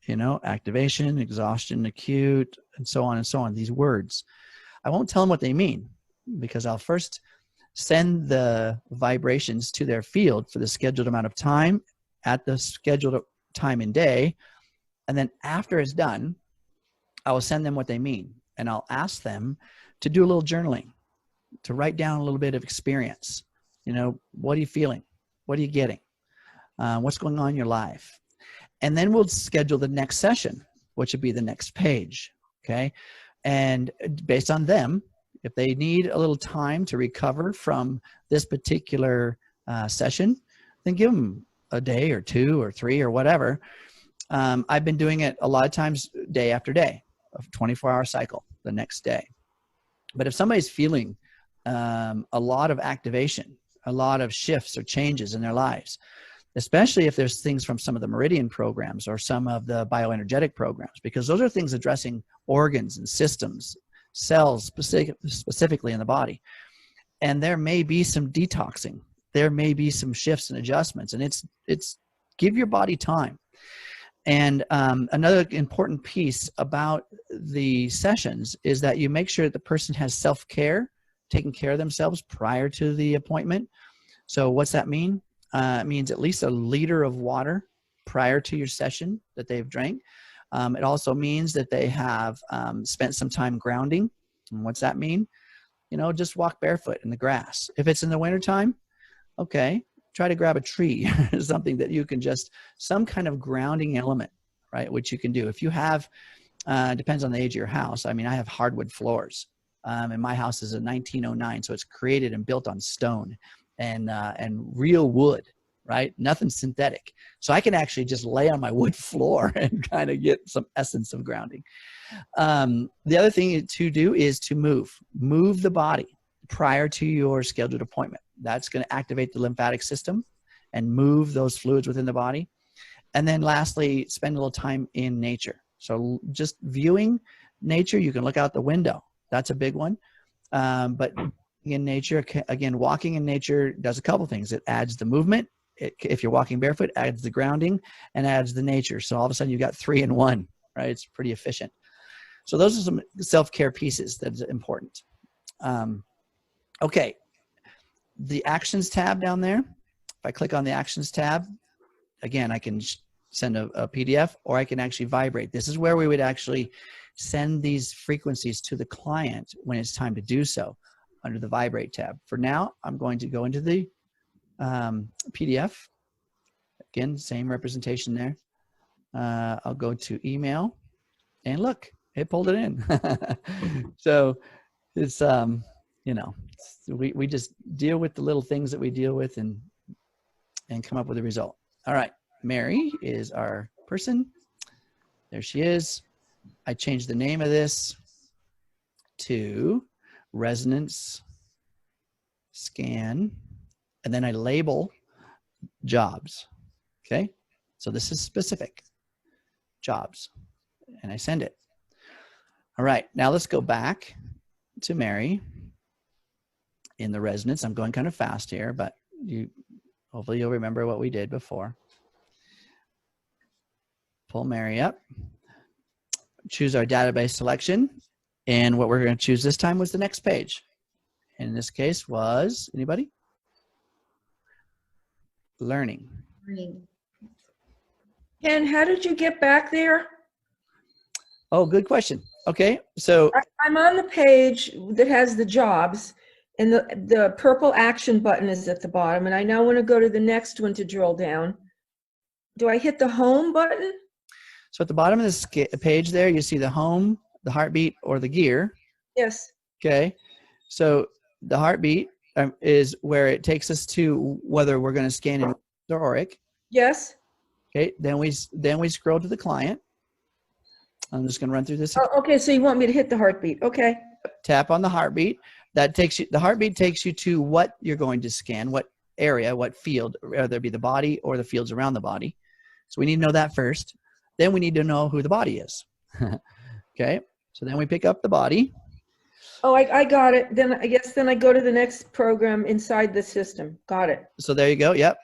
you know, activation, exhaustion, acute, and so on, these words. I won't tell them what they mean, because I'll first send the vibrations to their field for the scheduled amount of time at the scheduled time and day. And then after it's done, I will send them what they mean. And I'll ask them to do a little journaling, to write down a little bit of experience. You know, what are you feeling? What are you getting? What's going on in your life? And then we'll schedule the next session, which would be the next page. Okay. And based on them, if they need a little time to recover from this particular session, then give them a day or 2 or 3 or whatever. I've been doing it a lot of times day after day, a 24-hour cycle the next day. But if somebody's feeling a lot of activation, a lot of shifts or changes in their lives, especially if there's things from some of the meridian programs or some of the bioenergetic programs, because those are things addressing organs and systems, cells specifically in the body. And there may be some detoxing. There may be some shifts and adjustments, and it's give your body time. And another important piece about the sessions is that you make sure that the person has self-care, taking care of themselves prior to the appointment. So what's that mean? means at least a liter of water prior to your session that they've drank. It also means that they have spent some time grounding. And what's that mean? You know, just walk barefoot in the grass. If it's in the wintertime, okay, try to grab a tree, something that you can just, some kind of grounding element, right, which you can do. If you have, depends on the age of your house. I mean, I have hardwood floors. And my house is a 1909, so it's created and built on stone and real wood, right? Nothing synthetic. So I can actually just lay on my wood floor and kind of get some essence of grounding. The other thing to do is to move the body prior to your scheduled appointment. That's going to activate the lymphatic system and move those fluids within the body. And then lastly, spend a little time in nature. So just viewing nature, you can look out the window. That's a big one. But in nature, again, walking in nature does a couple things. It adds the movement. If you're walking barefoot, adds the grounding and adds the nature. So all of a sudden you've got 3 in 1, right? It's pretty efficient. So those are some self-care pieces that's important. Okay. The actions tab down there, if I click on the actions tab, again, I can send a PDF or I can actually vibrate. This is where we would actually send these frequencies to the client when it's time to do so under the vibrate tab. For now, I'm going to go into the PDF. Again, same representation there. I'll go to email and look, it pulled it in. So it's, you know, we just deal with the little things that we deal with and come up with a result. All right. Mary is our person. There she is. I changed the name of this to resonance scan, and then I label jobs. Okay. So this is specific jobs, and I send it. All right. Now let's go back to Mary in the resonance. I'm going kind of fast here, but hopefully you'll remember what we did before. Pull Mary up, choose our database selection, and what we're going to choose this time was the next page. And in this case was, anybody? Learning. Ken, how did you get back there? Oh, good question. Okay, so I'm on the page that has the jobs, and the purple action button is at the bottom, and I now want to go to the next one to drill down. Do I hit the home button? So at the bottom of this page there, you see the home, the heartbeat, or the gear. Yes. Okay, so the heartbeat is where it takes us to whether we're going to scan in or Auric. Yes. Okay, then we scroll to the client. I'm just going to run through this. Oh, okay, so you want me to hit the heartbeat? Okay. Tap on the heartbeat. That takes you. The heartbeat takes you to what you're going to scan, what area, what field, whether it be the body or the fields around the body. So we need to know that first. Then we need to know who the body is. Okay, so then we pick up the body. Oh, I got it. Then I guess I go to the next program inside the system. Got it. So there you go. Yep.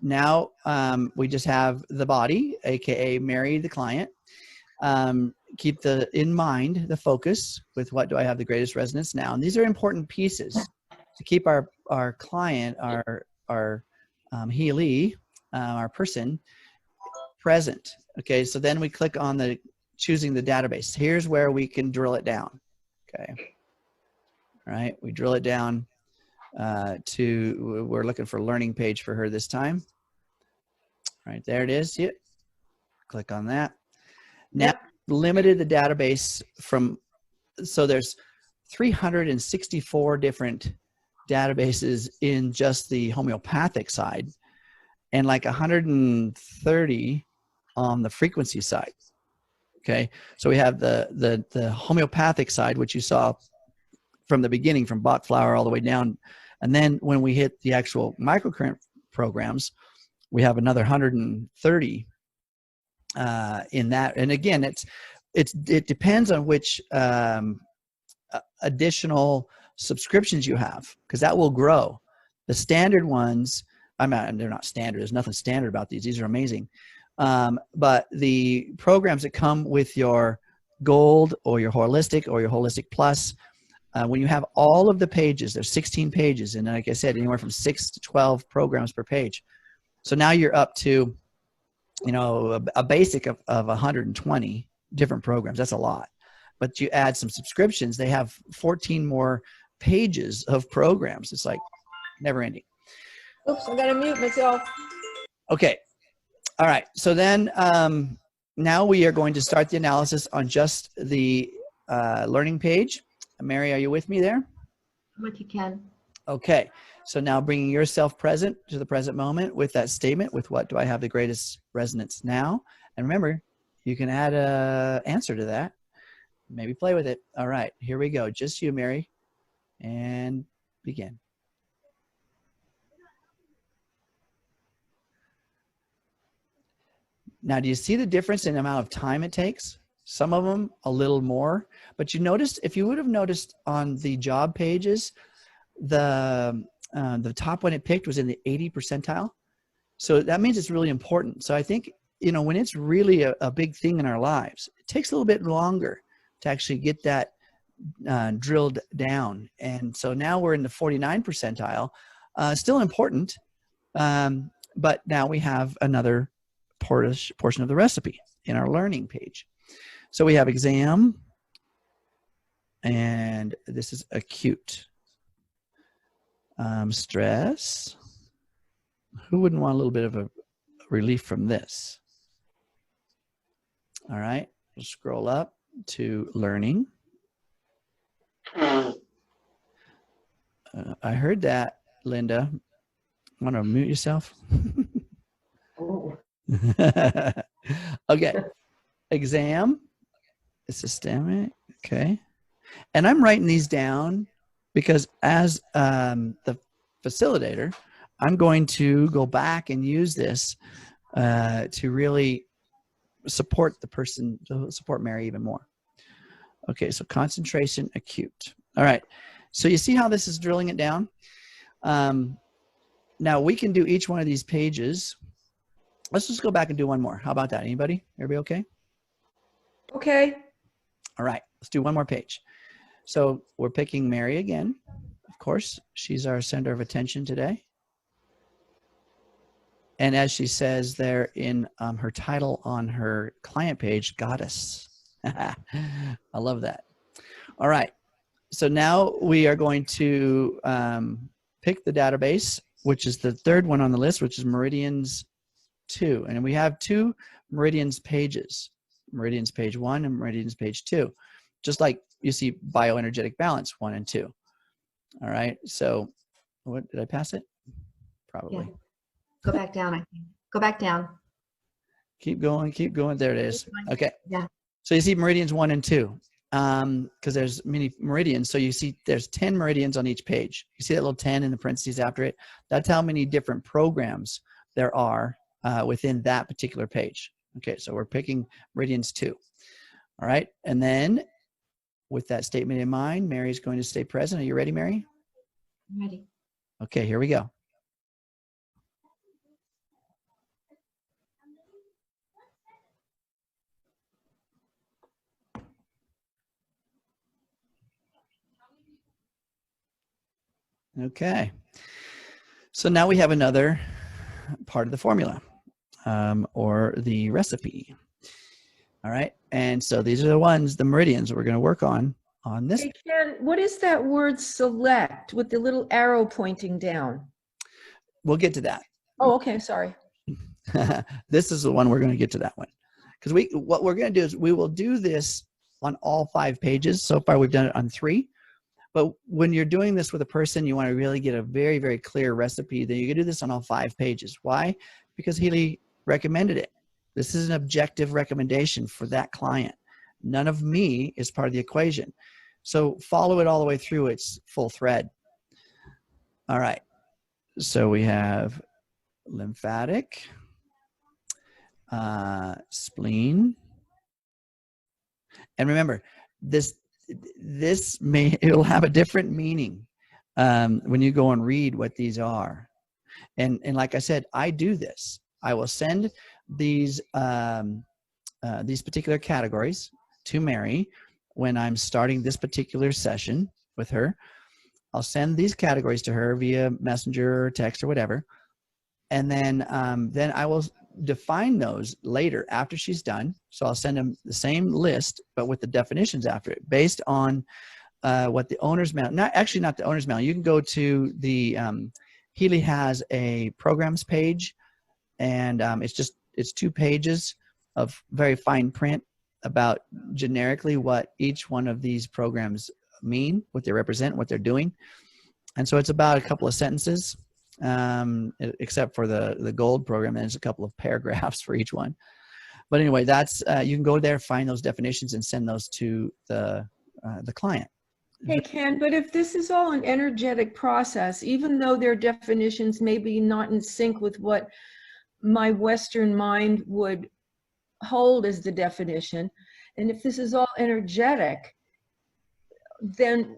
Now we just have the body, aka Mary, the client. Keep in mind the focus with what do I have the greatest resonance now. And these are important pieces to keep our client, our Healy, our person present. Okay, so then we click on choosing the database. Here's where we can drill it down. Okay, all right, we drill it down we're looking for learning page for her this time. Right there it is. See it? Click on that. Now, limited the database so there's 364 different databases in just the homeopathic side and like 130 on the frequency side. Okay, so we have the homeopathic side, which you saw from the beginning, from Bach flower all the way down. And then when we hit the actual microcurrent programs, we have another 130 in that. And again, it depends on which additional subscriptions you have, because that will grow. The standard ones, they're not standard. There's nothing standard about these. These are amazing. But the programs that come with your gold or your holistic plus, when you have all of the pages, there's 16 pages, and like I said, anywhere from 6 to 12 programs per page. So now you're up to, you know, a basic of 120 different programs. That's a lot. But you add some subscriptions, they have 14 more pages of programs. It's like never ending. Oops, I gotta mute myself. Okay. All right. So then now we are going to start the analysis on just the learning page. Mary, are you with me there? I'm with you, Ken. Okay. So now bringing yourself present to the present moment with that statement, with what do I have the greatest resonance now? And remember, you can add a answer to that. Maybe play with it. All right. Here we go. Just you, Mary. And begin. Now, do you see the difference in the amount of time it takes? Some of them a little more, but you noticed, if you would have noticed on the job pages, the top one it picked was in the 80 percentile. So that means it's really important. So I think, you know, when it's really a big thing in our lives, it takes a little bit longer to actually get that drilled down. And so now we're in the 49 percentile, still important. But now we have another portion of the recipe in our learning page. So we have exam, and this is acute. Stress. Who wouldn't want a little bit of a relief from this? All right, we'll scroll up to learning. I heard that, Linda. Want to mute yourself? Oh. Okay, exam, systemic, okay. And I'm writing these down because as the facilitator, I'm going to go back and use this to really support the person, to support Mary even more. Okay, so concentration, acute. All right, so you see how this is drilling it down? Now we can do each one of these pages. Let's just go back and do one more. How about that? Anybody? Everybody okay? Okay. All right, let's do one more page. So we're picking Mary again. Of course, she's our center of attention today. And as she says there in her title on her client page, Goddess. I love that. All right, so now we are going to pick the database, which is the third one on the list, which is Meridians 2. And we have 2 Meridians pages, Meridians page 1 and Meridians page 2, just like you see bioenergetic balance 1 and 2. All right, so what, did I pass it? Probably. Yeah. Go back down, I think. Go back down. Keep going, keep going. There it is. Okay. Yeah. So you see Meridians 1 and 2, because there's many meridians. So you see there's 10 meridians on each page. You see that little 10 in the parentheses after it? That's how many different programs there are within that particular page. Okay, so we're picking Meridians 2. All right, and then with that statement in mind, Mary's going to stay present. Are you ready, Mary? I'm ready. Okay, here we go. Okay, so now we have another part of the formula or the recipe. All right, and so these are the ones, the meridians we're going to work on this. Hey, Ken, what is that word select with the little arrow pointing down? We'll get to that. Oh, okay, sorry. This is the one we're going to get to that one, because what we're going to do is we will do this on all 5 pages. So far we've done it on 3. But when you're doing this with a person, you want to really get a very, very clear recipe. Then you can do this on all 5 pages. Why? Because Healy recommended it. This is an objective recommendation for that client. None of me is part of the equation. So follow it all the way through its full thread. All right. So we have lymphatic, spleen. And remember, it'll have a different meaning when you go and read what these are. And like I said, I do this. I will send these particular categories to Mary when I'm starting this particular session with her. I'll send these categories to her via messenger or text or whatever. And then I will define those later after she's done. So I'll send them the same list, but with the definitions after it, based on what the owner's manual, not the owner's manual. You can go to the, Healy has a programs page, and it's 2 pages of very fine print about generically what each one of these programs mean, what they represent, what they're doing. And so it's about a couple of sentences, except for the gold program, and there's a couple of paragraphs for each one. But anyway, that's you can go there, find those definitions, and send those to the client. Hey, Ken, but if this is all an energetic process, even though their definitions may be not in sync with what my Western mind would hold as the definition, and if this is all energetic, then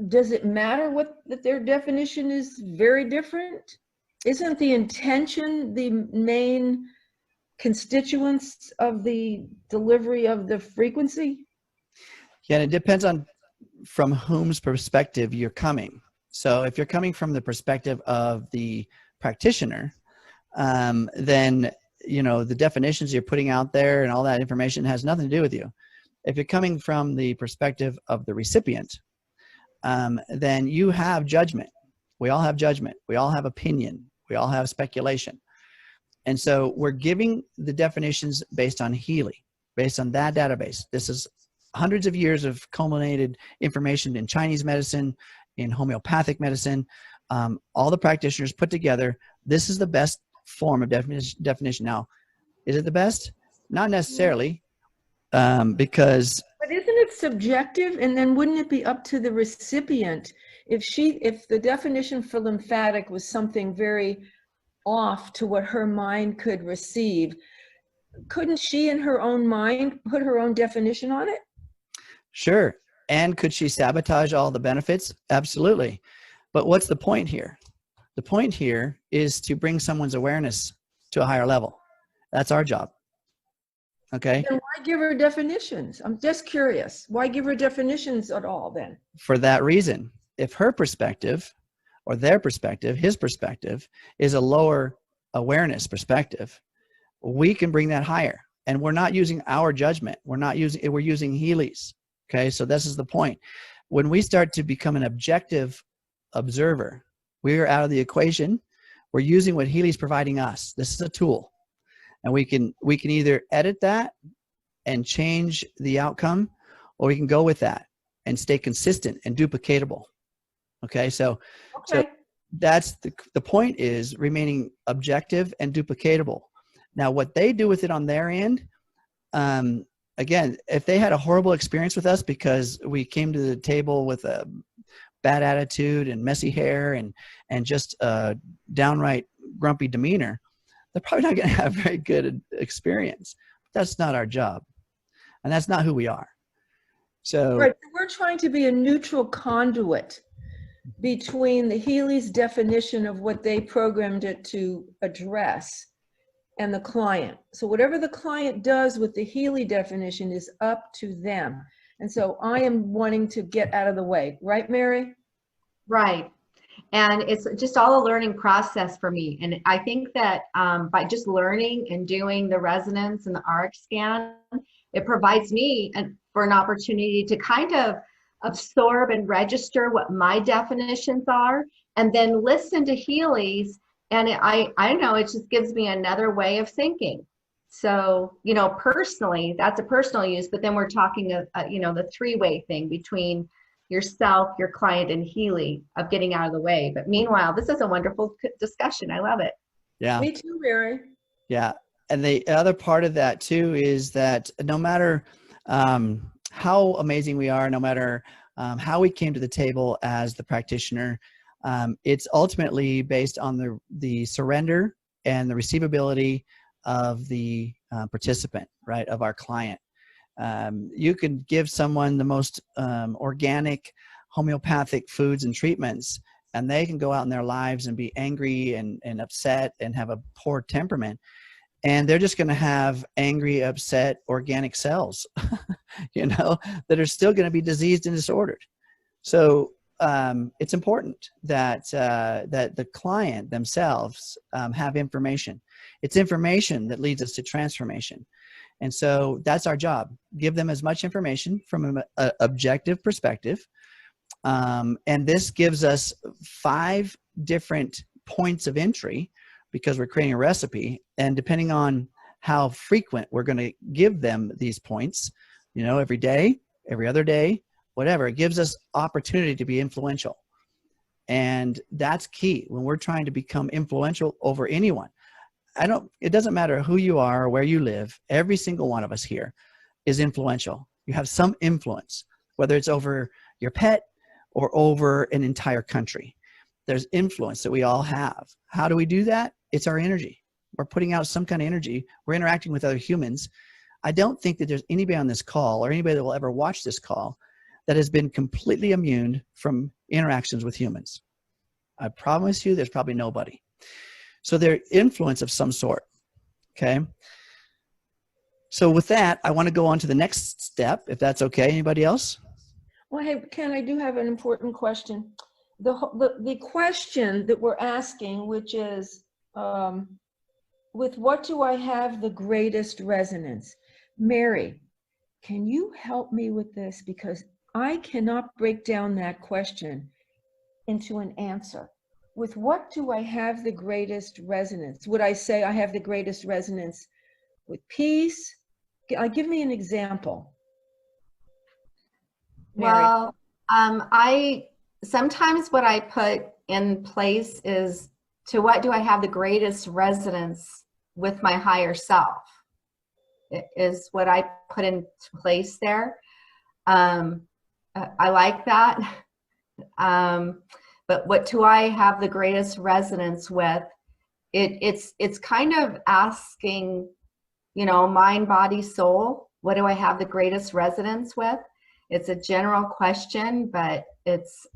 does it matter that their definition is very different? Isn't the intention the main constituents of the delivery of the frequency? Yeah, and it depends on from whom's perspective you're coming. So if you're coming from the perspective of the practitioner, then the definitions you're putting out there and all that information has nothing to do with you. If you're coming from the perspective of the recipient, then you have judgment. We all have judgment. We all have opinion. We all have speculation. And so we're giving the definitions based on Healy, based on that database. This is hundreds of years of culminated information in Chinese medicine, in homeopathic medicine, all the practitioners put together. This is the best form of definition. Now, is it the best? Not necessarily, because... But isn't it subjective? And then wouldn't it be up to the recipient if the definition for lymphatic was something very off to what her mind could receive? Couldn't she in her own mind put her own definition on it? Sure. And could she sabotage all the benefits? Absolutely. But what's the point here? The point here is to bring someone's awareness to a higher level. That's our job. Okay. Then why give her definitions? I'm just curious. Why give her definitions at all then? For that reason, if her perspective or their perspective, his perspective, is a lower awareness perspective, we can bring that higher. And we're not using our judgment. We're using Healy's. Okay. So this is the point. When we start to become an objective observer, we are out of the equation. We're using what Healy's providing us. This is a tool. And we can either edit that and change the outcome, or we can go with that and stay consistent and duplicatable. Okay, so that's the point, is remaining objective and duplicatable. Now, what they do with it on their end, again, if they had a horrible experience with us because we came to the table with a bad attitude and messy hair and just a downright grumpy demeanor, they're probably not going to have a very good experience. That's not our job, and that's not who we are. So right, we're trying to be a neutral conduit between the Healy's definition of what they programmed it to address and the client. So whatever the client does with the Healy definition is up to them. And so I am wanting to get out of the way. Right, Mary? Right. And it's just all a learning process for me. And I think that by just learning and doing the resonance and the Auric scan, it provides me for an opportunity to kind of absorb and register what my definitions are, and then listen to Healy's. And I don't know, it just gives me another way of thinking. So, personally, that's a personal use, but then we're talking of, the three-way thing between yourself, your client, and Healy of getting out of the way. But meanwhile, this is a wonderful discussion. I love it. Yeah. Me too, Mary. Yeah. And the other part of that too is that no matter how amazing we are, no matter how we came to the table as the practitioner, it's ultimately based on the surrender and the receivability of the participant, right, of our client. You can give someone the most organic homeopathic foods and treatments, and they can go out in their lives and be angry and upset and have a poor temperament. And they're just going to have angry, upset, organic cells, that are still going to be diseased and disordered. So it's important that that the client themselves have information. It's information that leads us to transformation. And so that's our job. Give them as much information from an objective perspective. And this gives us 5 different points of entry because we're creating a recipe. And depending on how frequent we're going to give them these points, you know, every day, every other day, whatever, it gives us opportunity to be influential. And that's key when we're trying to become influential over anyone. It doesn't matter who you are or where you live. Every single one of us here is influential. You have some influence, whether it's over your pet or over an entire country. There's influence that we all have. How do we do that? It's our energy. We're putting out some kind of energy. We're interacting with other humans. I don't think that there's anybody on this call or anybody that will ever watch this call that has been completely immune from interactions with humans. I promise you there's probably nobody. So they're influence of some sort, okay? So with that, I want to go on to the next step, if that's okay. Anybody else? Well, hey, Ken, I do have an important question. The question that we're asking, which is, with what do I have the greatest resonance? Mary, can you help me with this? Because I cannot break down that question into an answer. With what do I have the greatest resonance? Would I say I have the greatest resonance with peace? Give me an example. Mary. Well, sometimes what I put in place is, to what do I have the greatest resonance with my higher self? It is what I put into place there. I like that. But what do I have the greatest resonance with? It's kind of asking, you know, mind, body, soul. What do I have the greatest resonance with? It's a general question, but it's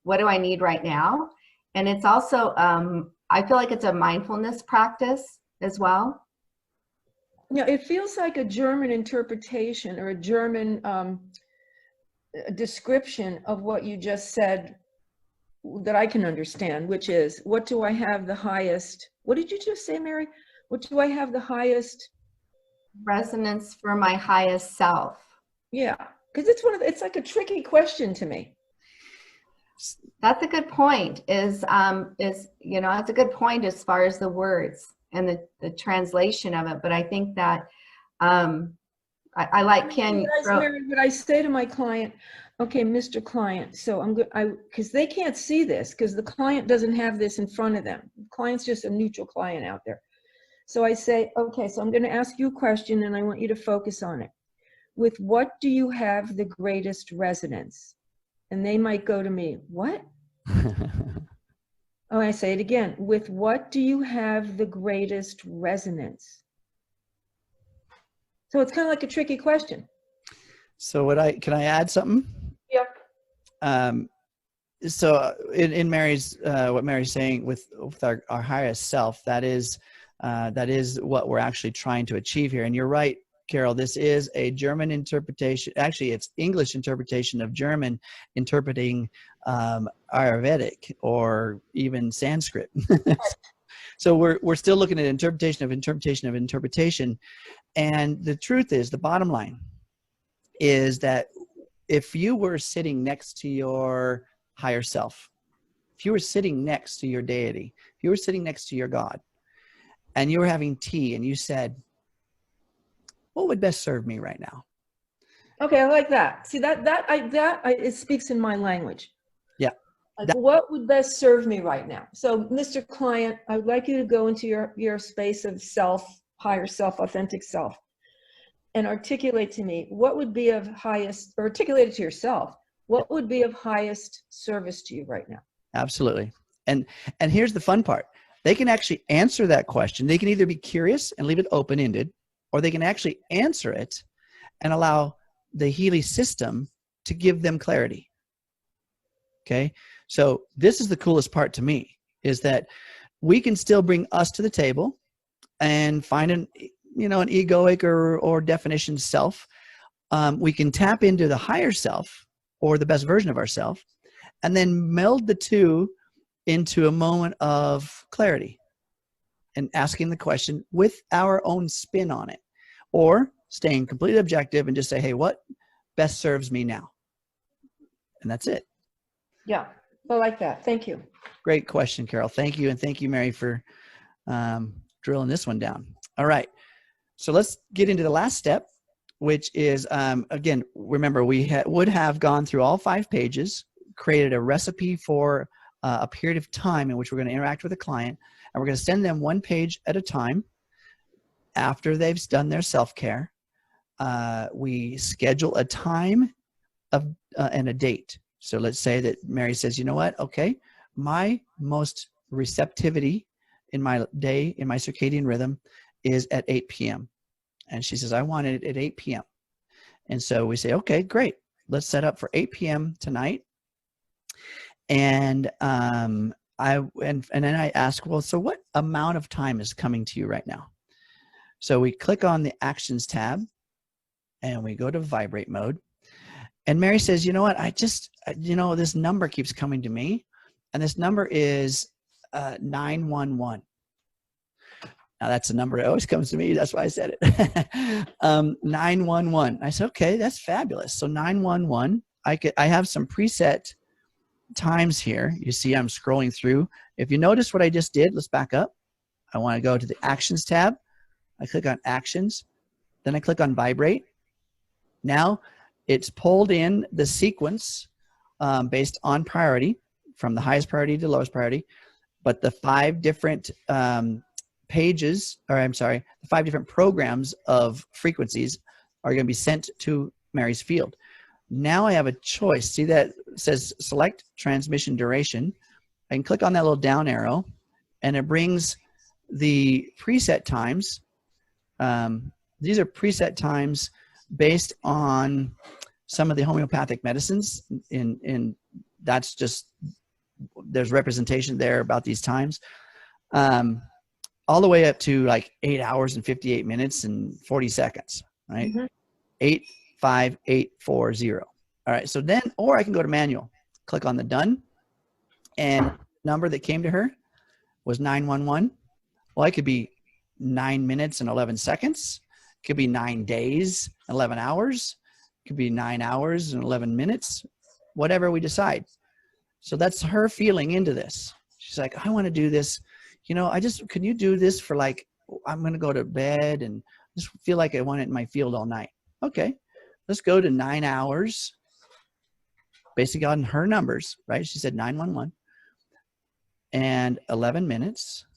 what do I need right now? And it's also, I feel like it's a mindfulness practice as well. Yeah, it feels like a German interpretation or a German description of what you just said that I can understand, which is, what do I have the highest, what did you just say, Mary? What do I have the highest resonance for my highest self? Yeah, because it's like a tricky question to me. That's a good point. That's a good point as far as the words and the translation of it. But I think that I like Ken. Mary, would I say to my client, okay, Mr. Client, so I'm good, because they can't see this, because the client doesn't have this in front of them. The client's just a neutral client out there. So I say, okay, so I'm going to ask you a question and I want you to focus on it. With what do you have the greatest resonance? And they might go to me, what? Oh, I say it again. With what do you have the greatest resonance? So it's kind of like a tricky question. So can I add something? Yep. So in Mary's, what Mary's saying with our highest self, that is what we're actually trying to achieve here. And you're right, Carol, this is a German interpretation. Actually, it's English interpretation of German interpreting Ayurvedic or even Sanskrit. So we're still looking at interpretation of interpretation of interpretation. And the truth is, the bottom line is that if you were sitting next to your higher self, if you were sitting next to your deity, if you were sitting next to your God, and you were having tea and you said, what would best serve me right now? Okay, I like that. See, it speaks in my language. Yeah. Like, what would best serve me right now? So, Mr. Client, I would like you to go into your space of self, higher self, authentic self, and articulate to me what would be of highest, or articulate it to yourself, what would be of highest service to you right now? Absolutely. And here's the fun part. They can actually answer that question. They can either be curious and leave it open-ended, or they can actually answer it and allow the Healy system to give them clarity. Okay. So this is the coolest part to me, is that we can still bring us to the table and find an egoic or definition self. We can tap into the higher self or the best version of ourself and then meld the two into a moment of clarity and asking the question with our own spin on it, or staying completely objective and just say, hey, what best serves me now? And that's it. Yeah, I like that. Thank you. Great question, Carol. Thank you. And thank you, Mary, for drilling this one down. All right. So let's get into the last step, which is, again, remember, we would have gone through all 5 pages, created a recipe for a period of time in which we're going to interact with a client, and we're going to send them 1 page at a time after they've done their self-care. We schedule a time and a date. So let's say that Mary says, you know what? Okay, my most receptivity in my day, in my circadian rhythm, is at 8 p.m. And she says, I want it at 8 p.m. And so we say, okay, great. Let's set up for 8 p.m. tonight. And and then I ask, well, so what amount of time is coming to you right now? So we click on the Actions tab and we go to vibrate mode. And Mary says, you know what? This number keeps coming to me. And this number is 911. Now that's a number that always comes to me. That's why I said it. 911. I said, okay, that's fabulous. So 911, I have some preset times here. You see I'm scrolling through. If you notice what I just did, let's back up. I want to go to the Actions tab. I click on Actions. Then I click on Vibrate. Now it's pulled in the sequence based on priority, from the highest priority to lowest priority. But the 5 different pages, or I'm sorry, the 5 different programs of frequencies are going to be sent to Mary's field. Now I have a choice. See that it says select transmission duration. I can click on that little down arrow and it brings the preset times. These are preset times based on some of the homeopathic medicines. In that's just, there's representation there about these times. All the way up to like 8 hours and 58 minutes and 40 seconds, right? 85840. All right, so then, or I can go to manual, click on the done, and number that came to her was 911. Well, it could be 9 minutes and 11 seconds. It could be 9 days, 11 hours. It could be 9 hours and 11 minutes, whatever we decide. So that's her feeling into this. She's like, I want to do this. Can you do this for like, I'm going to go to bed and just feel like I want it in my field all night. Okay, let's go to 9 hours, basically on her numbers, right? She said 911 and 11 minutes.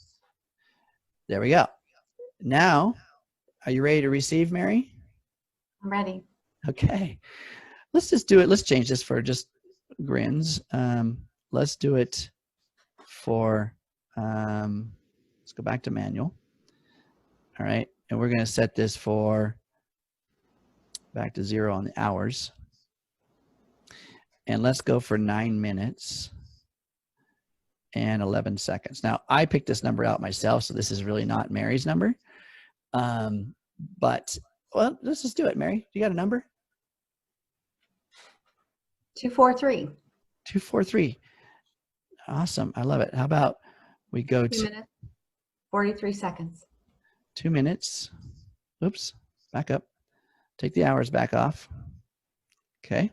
There we go. Now, are you ready to receive, Mary? I'm ready. Okay, let's just do it. Let's change this for just grins. Let's do it for, let's go back to manual. All right, and we're going to set this for back to 0 on the hours. And let's go for 9 minutes and 11 seconds. Now, I picked this number out myself, so this is really not Mary's number. But, well, let's just do it, Mary. You got a number? 243. 243. Awesome. I love it. How about we go 2 minutes, 43 seconds. 2 minutes. Oops. Back up. Take the hours back off. Okay.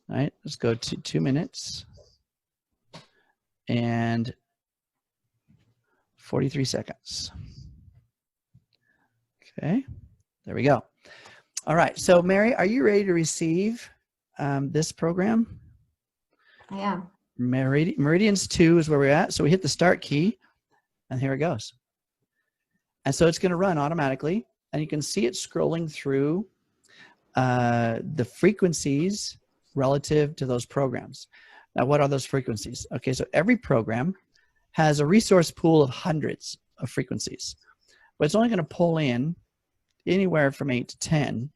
All right. Let's go to 2 minutes and 43 seconds. Okay. There we go. All right. So, Mary, are you ready to receive this program? I am. Meridians 2 is where we're at. So we hit the start key and here it goes. And so it's going to run automatically and you can see it scrolling through the frequencies relative to those programs. Now, what are those frequencies? Okay, so every program has a resource pool of hundreds of frequencies, but it's only going to pull in anywhere from 8 to 10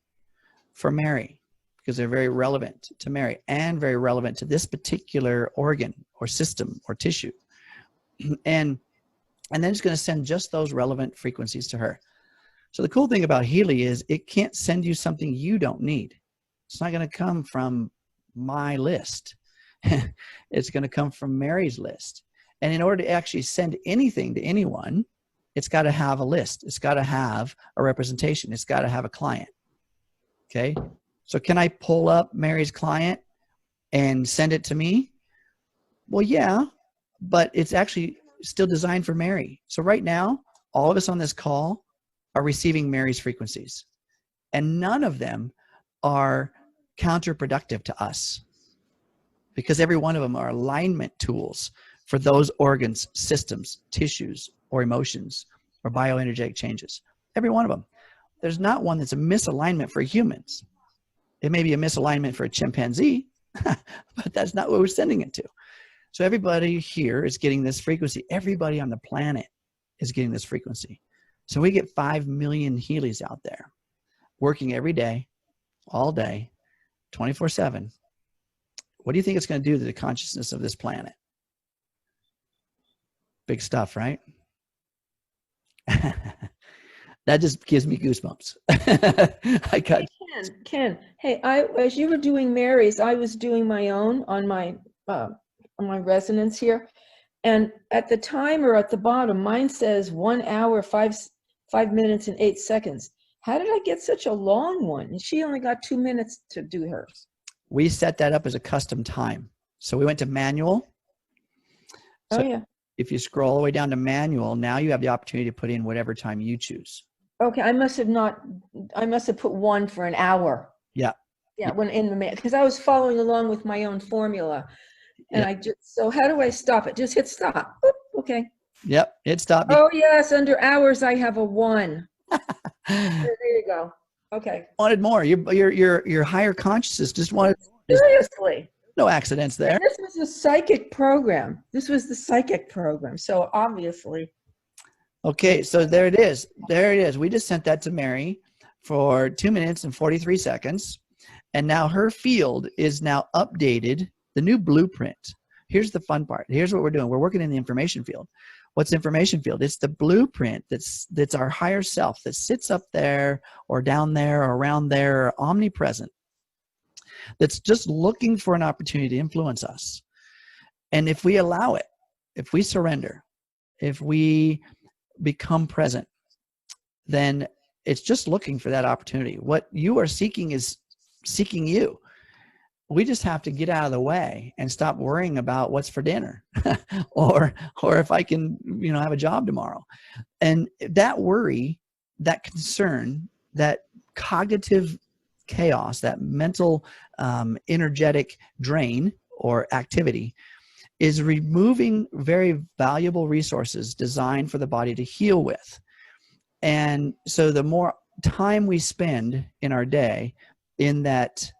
for Mary, because they're very relevant to Mary and very relevant to this particular organ or system or tissue. And then it's going to send just those relevant frequencies to her. So the cool thing about Healy is it can't send you something you don't need. It's not going to come from my list. It's going to come from Mary's list. And in order to actually send anything to anyone, it's got to have a list. It's got to have a representation. It's got to have a client. Okay. So can I pull up Mary's client and send it to me? Well, yeah, but it's actually still designed for Mary. So right now, all of us on this call are receiving Mary's frequencies, and none of them are counterproductive to us, because every one of them are alignment tools for those organs, systems, tissues, or emotions, or bioenergetic changes. Every one of them. There's not one that's a misalignment for humans. It may be a misalignment for a chimpanzee, but that's not what we're sending it to. So everybody here is getting this frequency. Everybody on the planet is getting this frequency. So we get 5 million Healys out there working every day, all day, 24/7. What do you think it's going to do to the consciousness of this planet? Big stuff, right? That just gives me goosebumps. I got Ken, hey, as you were doing Mary's, I was doing my own on my resonance here, and at the timer at the bottom, mine says 1 hour, 5 minutes and 8 seconds. How did I get such a long one? And she only got 2 minutes to do hers. We set that up as a custom time. So we went to manual. So Oh yeah. if you scroll all the way down to manual, now you have the opportunity to put in whatever time you choose. Okay, I must have put 1 for an hour. Yeah. Yeah, when in the because I was following along with my own formula, and Yeah. so how do I stop it? Just hit stop. Oop, okay. Yep, it stopped. Oh yes, under hours I have a 1. There you go. Okay. Wanted more. Your higher consciousness just wanted. Seriously. No accidents there. And this was a psychic program. This was the psychic program. So obviously. Okay, so there it is. There it is. We just sent that to Mary for 2 minutes and 43 seconds. And now her field is now updated, the new blueprint. Here's the fun part. Here's what we're doing. We're working in the information field. What's information field? It's the blueprint that's our higher self that sits up there or down there or around there, or omnipresent, that's just looking for an opportunity to influence us. And if we allow it, if we surrender, if we become present, then it's just looking for that opportunity. What you are seeking is seeking you. We just have to get out of the way and stop worrying about what's for dinner or if I can, have a job tomorrow. And that worry, that concern, that cognitive chaos, that mental energetic drain or activity is removing very valuable resources designed for the body to heal with. And so the more time we spend in our day in that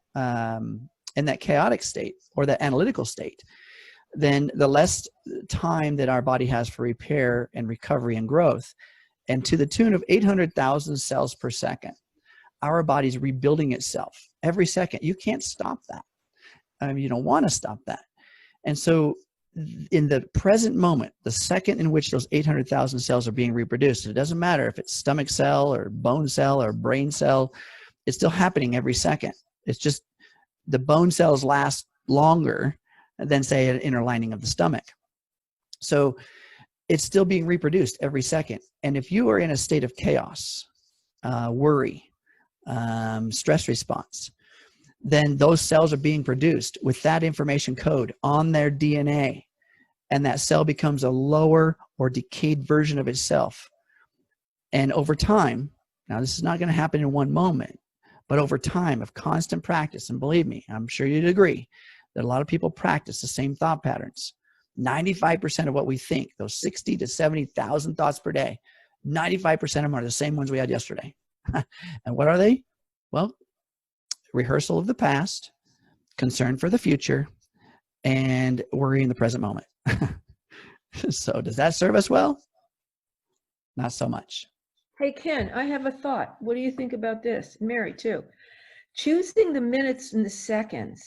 chaotic state or that analytical state, then the less time that our body has for repair and recovery and growth. And to the tune of 800,000 cells per second, our body's rebuilding itself every second. You can't stop that. You don't want to stop that. And so in the present moment, the second in which those 800,000 cells are being reproduced, it doesn't matter if it's stomach cell or bone cell or brain cell, it's still happening every second. It's just the bone cells last longer than, say, an inner lining of the stomach. So it's still being reproduced every second. And if you are in a state of chaos, worry, stress response, then those cells are being produced with that information code on their DNA, and that cell becomes a lower or decayed version of itself. And over time, now this is not going to happen in one moment, but over time of constant practice, and believe me, I'm sure you'd agree that a lot of people practice the same thought patterns. 95% of what we think, those 60 to 70,000 thoughts per day, 95% of them are the same ones we had yesterday. And what are they? Well, rehearsal of the past, concern for the future, and worry in the present moment. So does that serve us well? Not so much. Hey, Ken, I have a thought. What do you think about this? Mary, too. Choosing the minutes and the seconds,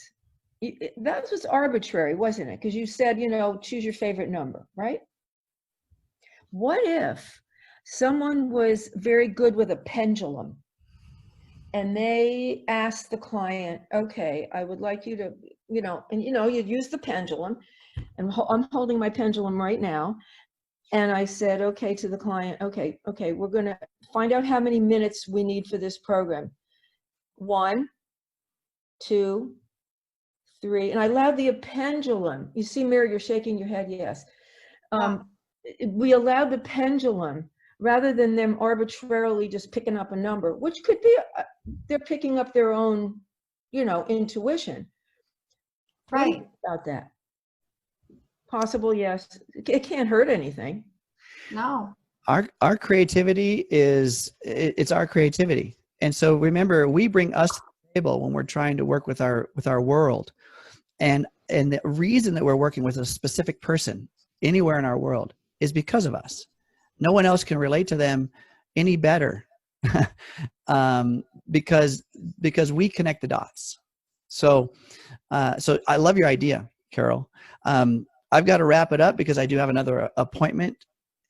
that was arbitrary, wasn't it? Because you said, choose your favorite number, right? What if someone was very good with a pendulum and they asked the client, okay, I would like you to you know, and you know, you'd use the pendulum, and I'm holding my pendulum right now. And I said, okay, to the client, okay, we're going to find out how many minutes we need for this program. 1, 2, 3. And I allowed the pendulum. You see, Mary, you're shaking your head. Yes. We allowed the pendulum rather than them arbitrarily just picking up a number, which could be, they're picking up their own, you know, intuition. What do you think about that? Possible, yes. It can't hurt anything. No. Our creativity it's our creativity. And so remember, we bring us to the table when we're trying to work with our world. And the reason that we're working with a specific person anywhere in our world is because of us. No one else can relate to them any better because we connect the dots. So I love your idea, Carol. I've got to wrap it up because I do have another appointment.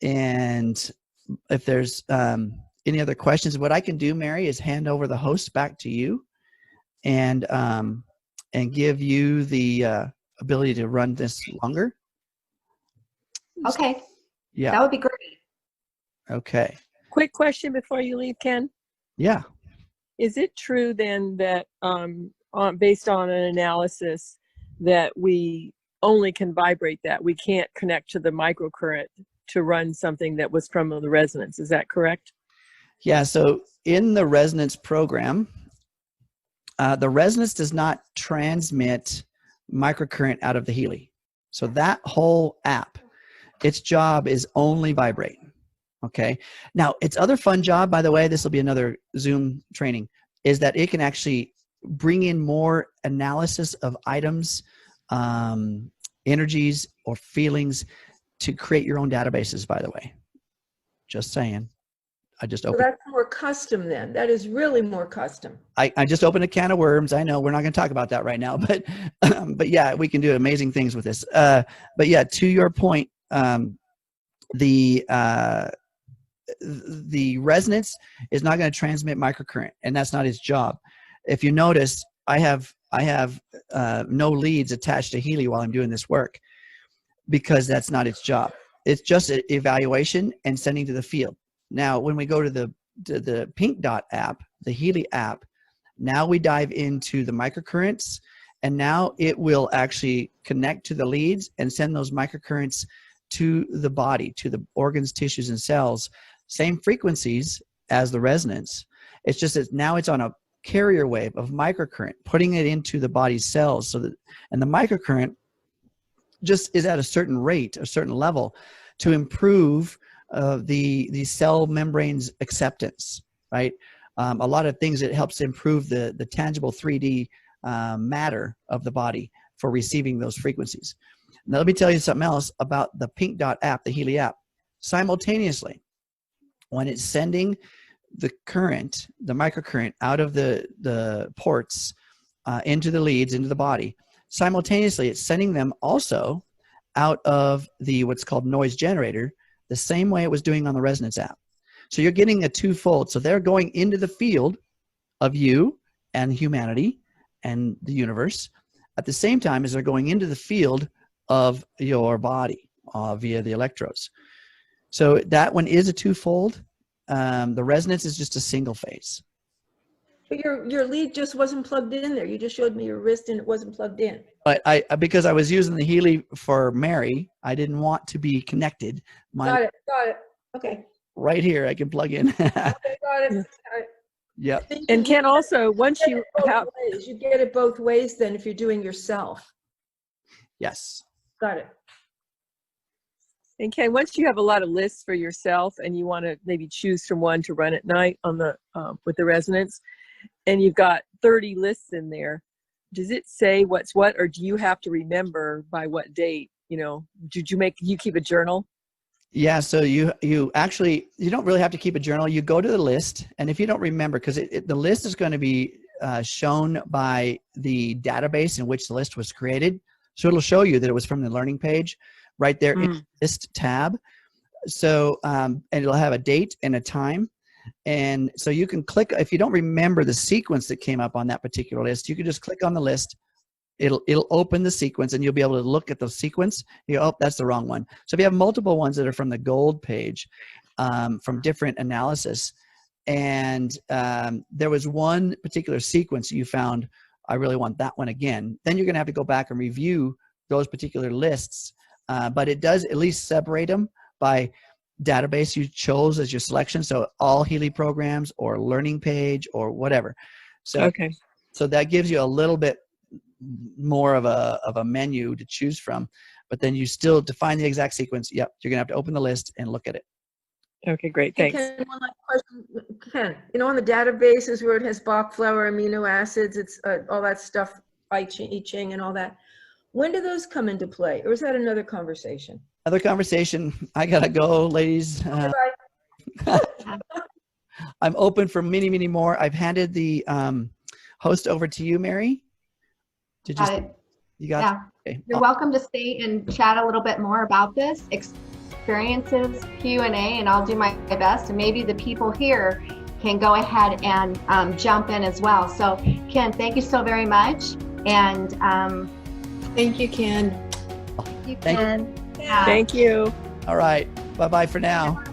And if there's any other questions, what I can do, Mary, is hand over the host back to you and give you the ability to run this longer. Okay. Yeah. That would be great. Okay. Quick question before you leave, Ken. Yeah. Is it true then that based on an analysis that we only can vibrate that? We can't connect to the microcurrent to run something that was from the resonance. Is that correct? Yeah. So in the resonance program, the resonance does not transmit microcurrent out of the Healy. So that whole app, its job is only vibrate. Okay. Now, its other fun job, by the way, this will be another Zoom training, is that it can actually bring in more analysis of items, energies, or feelings to create your own databases, by the way. Just saying. I just opened. So that's more custom then. That is really more custom. I just opened a can of worms. I know we're not going to talk about that right now, but yeah, we can do amazing things with this. But yeah, to your point, the resonance is not going to transmit microcurrent, and that's not its job. If you notice, I have no leads attached to Healy while I'm doing this work because that's not its job. It's just an evaluation and sending to the field. Now, when we go to the Pink Dot app, the Healy app, now we dive into the microcurrents, and now it will actually connect to the leads and send those microcurrents to the body, to the organs, tissues, and cells. Same frequencies as the resonance. It's just that now it's on a carrier wave of microcurrent, putting it into the body's cells. And the microcurrent just is at a certain rate, a certain level, to improve the cell membrane's acceptance, right? A lot of things, it helps improve the tangible 3D matter of the body for receiving those frequencies. Now, let me tell you something else about the Pink Dot app, the Healy app. Simultaneously, when it's sending the current, the microcurrent out of the ports into the leads, into the body, simultaneously it's sending them also out of the what's called noise generator, the same way it was doing on the resonance app. So you're getting a twofold. So they're going into the field of you and humanity and the universe at the same time as they're going into the field of your body via the electrodes. So that one is a twofold. The resonance is just a single phase. But your lead just wasn't plugged in there. You just showed me your wrist and it wasn't plugged in. But because I was using the Healy for Mary, I didn't want to be connected. Got it. Okay. Right here, I can plug in. Okay, got it. Yep. And Ken, also, once you have... You get it both ways then if you're doing yourself. Yes. Got it. And Ken, once you have a lot of lists for yourself and you want to maybe choose from one to run at night on the with the resonance, and you've got 30 lists in there, does it say what's what, or do you have to remember by what date? You know, you keep a journal? Yeah, so you don't really have to keep a journal. You go to the list, and if you don't remember, because the list is going to be shown by the database in which the list was created, so it'll show you that it was from the learning page right there in the list tab. So and it'll have a date and a time, and so you can click. If you don't remember the sequence that came up on that particular list, you can just click on the list, it'll open the sequence, and you'll be able to look at the sequence. You go, oh, that's the wrong one. So if you have multiple ones that are from the gold page, from different analysis, and there was one particular sequence you found, I really want that one again, then you're going to have to go back and review those particular lists. But it does at least separate them by database you chose as your selection. So all Healy programs or learning page or whatever. So, Okay. So that gives you a little bit more of a menu to choose from, but then you still define the exact sequence. Yep. You're going to have to open the list and look at it. Okay, great. Hey, Thanks. Ken, one last question. Ken, you know, on the databases where it has Bach flower, amino acids, it's all that stuff, I Ching and all that. When do those come into play? Or is that another conversation? Another conversation. I got to go, ladies. I'm open for many, many more. I've handed the host over to you, Mary. You got Yeah. Okay. You're welcome to stay and chat a little bit more about this, experiences, Q&A, and I'll do my best. And maybe the people here can go ahead and jump in as well. So Ken, thank you so very much. And thank you, Ken. you, Ken. Thank you. All right. Bye-bye for now.